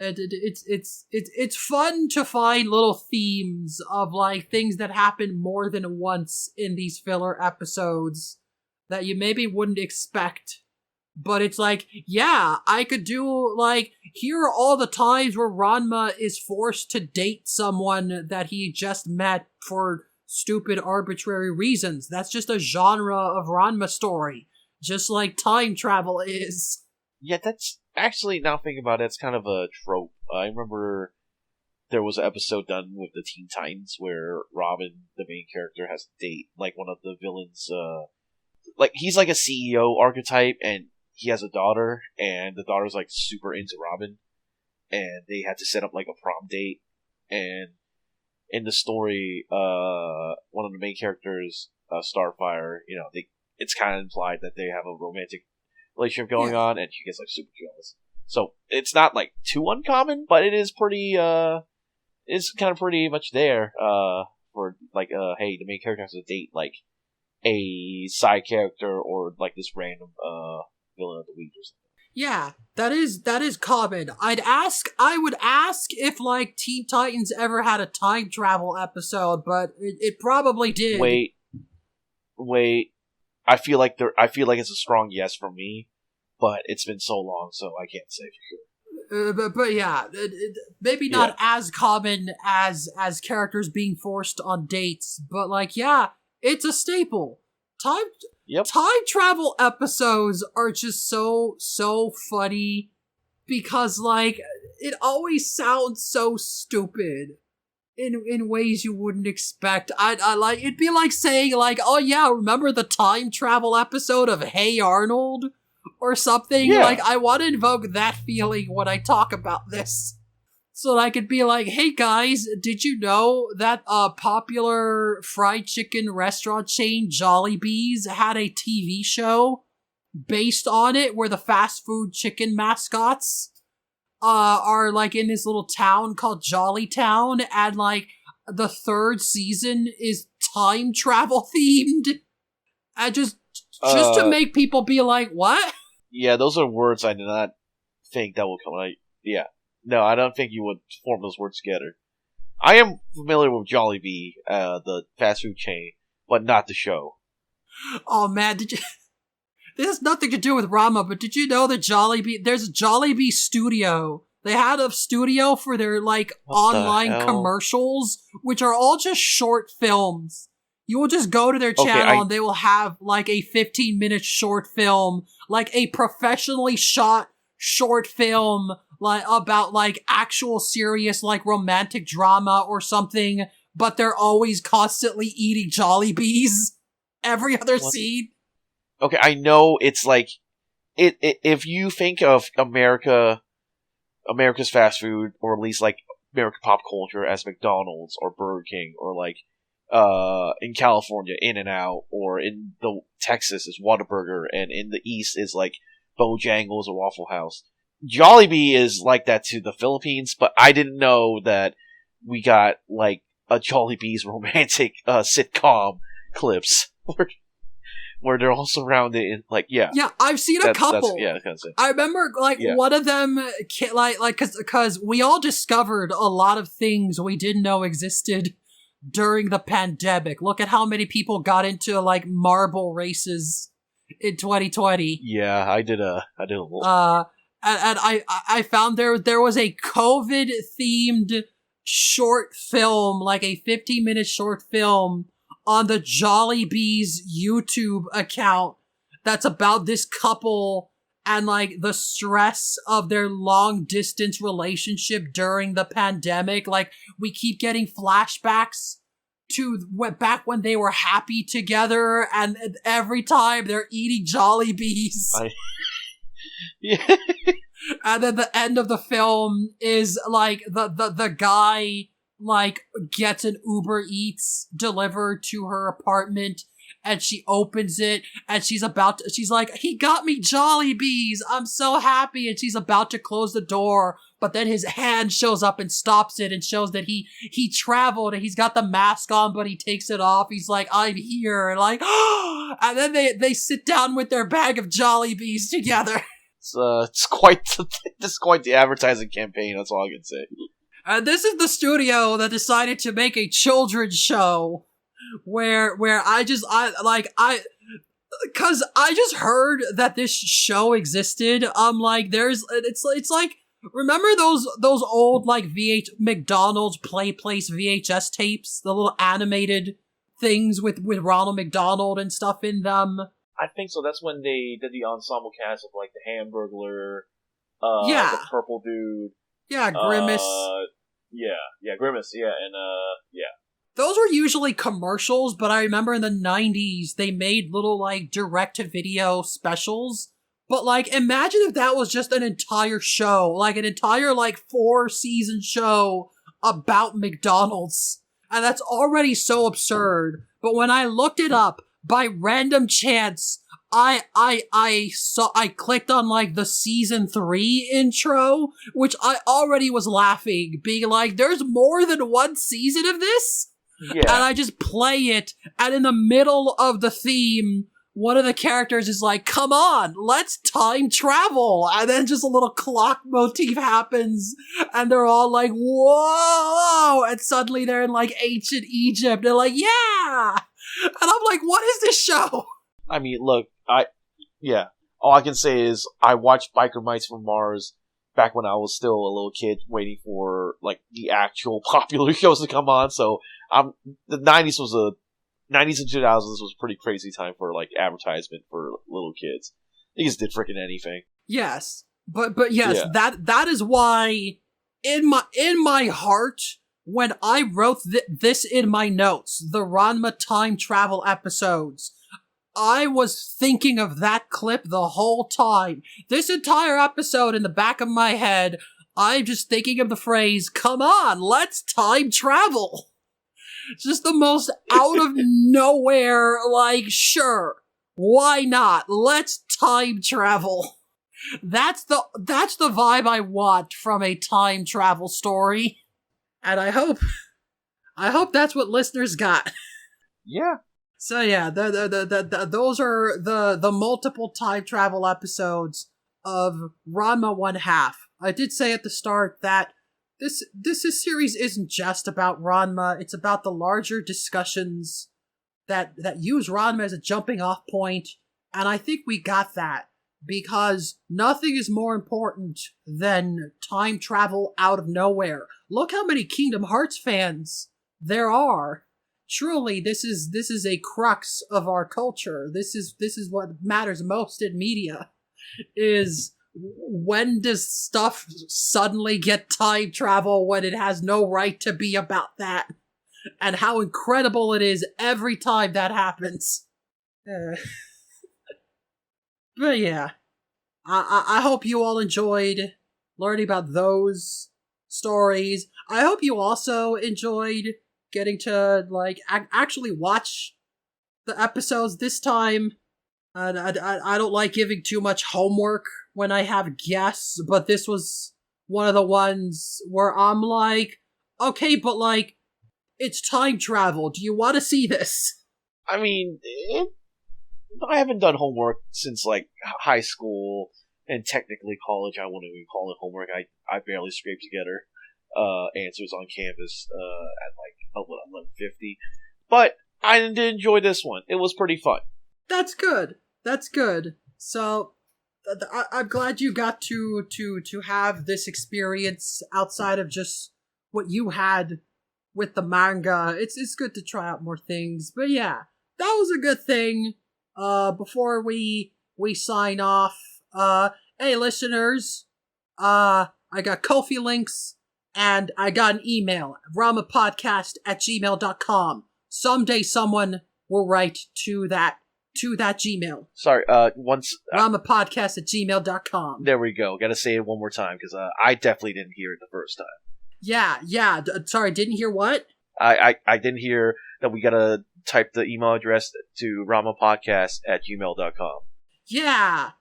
It's fun to find little themes of like things that happen more than once in these filler episodes that you maybe wouldn't expect. But it's like, yeah, I could do, like, here are all the times where Ranma is forced to date someone that he just met for stupid arbitrary reasons. That's just a genre of Ranma story. Just like time travel is. Yeah, that's actually, now thinking about it, it's kind of a trope. I remember there was an episode done with the Teen Titans where Robin, the main character, has to date, like, one of the villains, like, he's like a CEO archetype, and he has a daughter, and the daughter's like super into Robin, and they had to set up like a prom date. And in the story, one of the main characters, Starfire, it's kind of implied that they have a romantic relationship going on, and she gets like super jealous. So it's not like too uncommon, but it is pretty, it's kind of pretty much there, for like, hey, the main character has to date like a side character or like this random, villain of the week or something. Yeah, that is common. I would ask if, like, Teen Titans ever had a time travel episode, but it probably did. Wait. I feel like it's a strong yes from me, but it's been so long, so I can't say for sure. But yeah, maybe not as common as characters being forced on dates, but like, yeah, it's a staple. Time travel episodes are just so funny because, like, it always sounds so stupid in ways you wouldn't expect. I like, it'd be like saying, like, oh yeah, remember the time travel episode of Hey Arnold or something? Yeah. Like, I want to invoke that feeling when I talk about this. So that I could be like, hey guys, did you know that popular fried chicken restaurant chain Jollibee's had a TV show based on it where the fast food chicken mascots are like in this little town called Jollytown, and like the third season is time travel themed? And just to make people be like, what? Yeah, those are words I did not think that will come out. Yeah. No, I don't think you would form those words together. I am familiar with Jollibee, the fast food chain, but not the show. Oh man, did you... This has nothing to do with Ranma, but did you know that there's a Jollibee studio? They had a studio for their, like, online commercials, which are all just short films. You will just go to their channel and they will have, like, a 15-minute short film, like a professionally shot short film, like, about, like, actual serious, like, romantic drama or something, but they're always constantly eating Jollibees every other scene. Okay, I know it's like, if you think of America's fast food, or at least like American pop culture as McDonald's or Burger King, or like in California In-N-Out, or in Texas is Whataburger, and in the East is like Bojangles or Waffle House. Jollibee is like that to the Philippines, but I didn't know that we got like a Jollibee's romantic sitcom clips where they're all surrounded in, like, yeah. Yeah, I've seen a couple. I remember, like, one of them, like, cause we all discovered a lot of things we didn't know existed during the pandemic. Look at how many people got into, like, marble races in 2020. Yeah, I did a little. And I found there was a COVID-themed short film, like a 15-minute short film, on the Jollibee's YouTube account that's about this couple and, like, the stress of their long-distance relationship during the pandemic. Like, we keep getting flashbacks to back when they were happy together, and every time they're eating Jollibees. Yeah. And then the end of the film is, like, the guy, like, gets an Uber Eats delivered to her apartment, and she opens it, and she's like, he got me Jollibees, I'm so happy, and she's about to close the door, but then his hand shows up and stops it, and shows that he traveled, and he's got the mask on, but he takes it off, he's like, I'm here, and like, and then they sit down with their bag of Jollibees together. It's quite the advertising campaign, that's all I can say. And this is the studio that decided to make a children's show where I just heard that this show existed. Like, it's like, remember those old, like, McDonald's Play Place VHS tapes, the little animated things with Ronald McDonald and stuff in them? I think so. That's when they did the ensemble cast of, like, the Hamburglar, the purple dude. Yeah, Grimace. Grimace, and Those were usually commercials, but I remember in the 90s, they made little, like, direct-to-video specials. But, like, imagine if that was just an entire show, like, an entire, like, 4-season show about McDonald's. And that's already so absurd. But when I looked it up, by random chance, I clicked on, like, the season 3 intro, which I already was laughing, being like, there's more than one season of this? Yeah. And I just play it, and in the middle of the theme, one of the characters is like, come on, let's time travel. And then just a little clock motif happens, and they're all like, whoa! And suddenly they're in like ancient Egypt. They're like, yeah! And I'm like, what is this show? I mean, look, all I can say is I watched Biker Mice from Mars back when I was still a little kid, waiting for like the actual popular shows to come on. So the '90s and 2000s was a pretty crazy time for like advertisement for little kids. They just did freaking anything. Yes, but yes, that is why in my heart, when I wrote this in my notes, the Ranma time travel episodes, I was thinking of that clip the whole time. This entire episode in the back of my head, I'm just thinking of the phrase, come on, let's time travel. Just the most out of nowhere, like, sure, why not? Let's time travel. That's the vibe I want from a time travel story. And I hope that's what listeners got. Yeah. So yeah, those are the multiple time travel episodes of Ranma 1/2. I did say at the start that this series isn't just about Ranma, it's about the larger discussions that use Ranma as a jumping off point, and I think we got that, because nothing is more important than time travel out of nowhere. Look how many Kingdom Hearts fans there are. Truly, this is a crux of our culture. This is what matters most in media, is when does stuff suddenly get time travel when it has no right to be about that? And how incredible it is every time that happens. But yeah, I hope you all enjoyed learning about those stories. I hope you also enjoyed getting to like actually watch the episodes this time. I don't like giving too much homework when I have guests, but this was one of the ones where I'm like, okay, but like, it's time travel. Do you want to see this? I mean, I haven't done homework since like high school and technically college. I wouldn't even call it homework. I barely scraped together answers on Canvas at like 11:50, but I did enjoy this one. It was pretty fun. That's good. That's good. So I'm glad you got to have this experience outside of just what you had with the manga. It's good to try out more things. But yeah, that was a good thing. Before we sign off, hey listeners, I got Ko-fi links and I got an email, ramapodcast@gmail.com. Someday someone will write to that Gmail. Sorry, once... ramapodcast@gmail.com. There we go. Gotta say it one more time, because I definitely didn't hear it the first time. Yeah. Sorry, didn't hear what? I didn't hear that we gotta type the email address to ramapodcast@gmail.com. Yeah.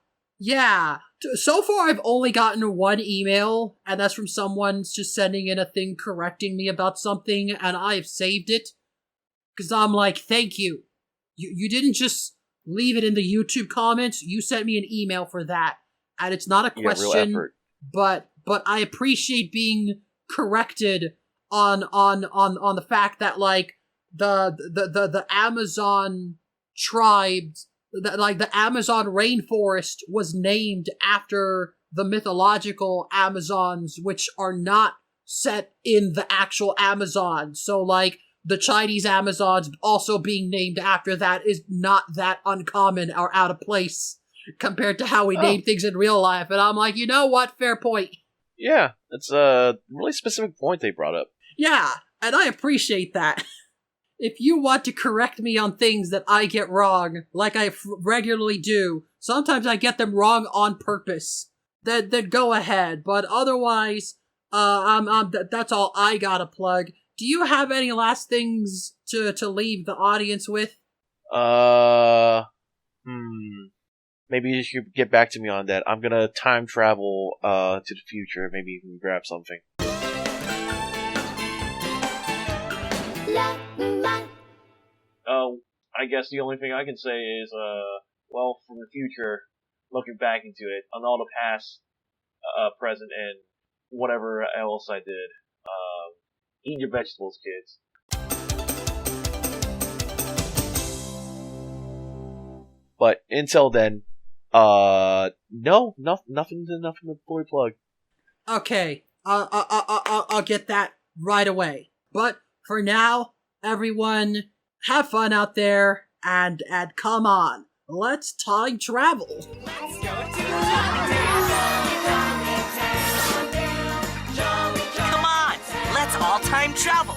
So far, I've only gotten one email, and that's from someone just sending in a thing correcting me about something, and I've saved it. Because I'm like, thank you. You didn't just leave it in the YouTube comments, you sent me an email for that. And it's not a question, but I appreciate being corrected on the fact that, like, the Amazon tribes, like the Amazon rainforest was named after the mythological Amazons, which are not set in the actual Amazon. So, like, the Chinese Amazons also being named after that is not that uncommon or out of place compared to how we name things in real life. And I'm like, you know what? Fair point. Yeah, it's a really specific point they brought up. Yeah, and I appreciate that. If you want to correct me on things that I get wrong, like I regularly do, sometimes I get them wrong on purpose, then go ahead. But otherwise, that's all I gotta plug. Do you have any last things to leave the audience with? Maybe you should get back to me on that. I'm gonna time travel to the future. Maybe you can grab something. Oh, I guess the only thing I can say is, well, from the future, looking back into it, on all the past, present, and whatever else I did, eat your vegetables, kids. But until then, no, nothing to fully plug. Okay, I'll get that right away. But for now, everyone, have fun out there, and come on, let's time travel. Let's go to Come on, let's all time travel.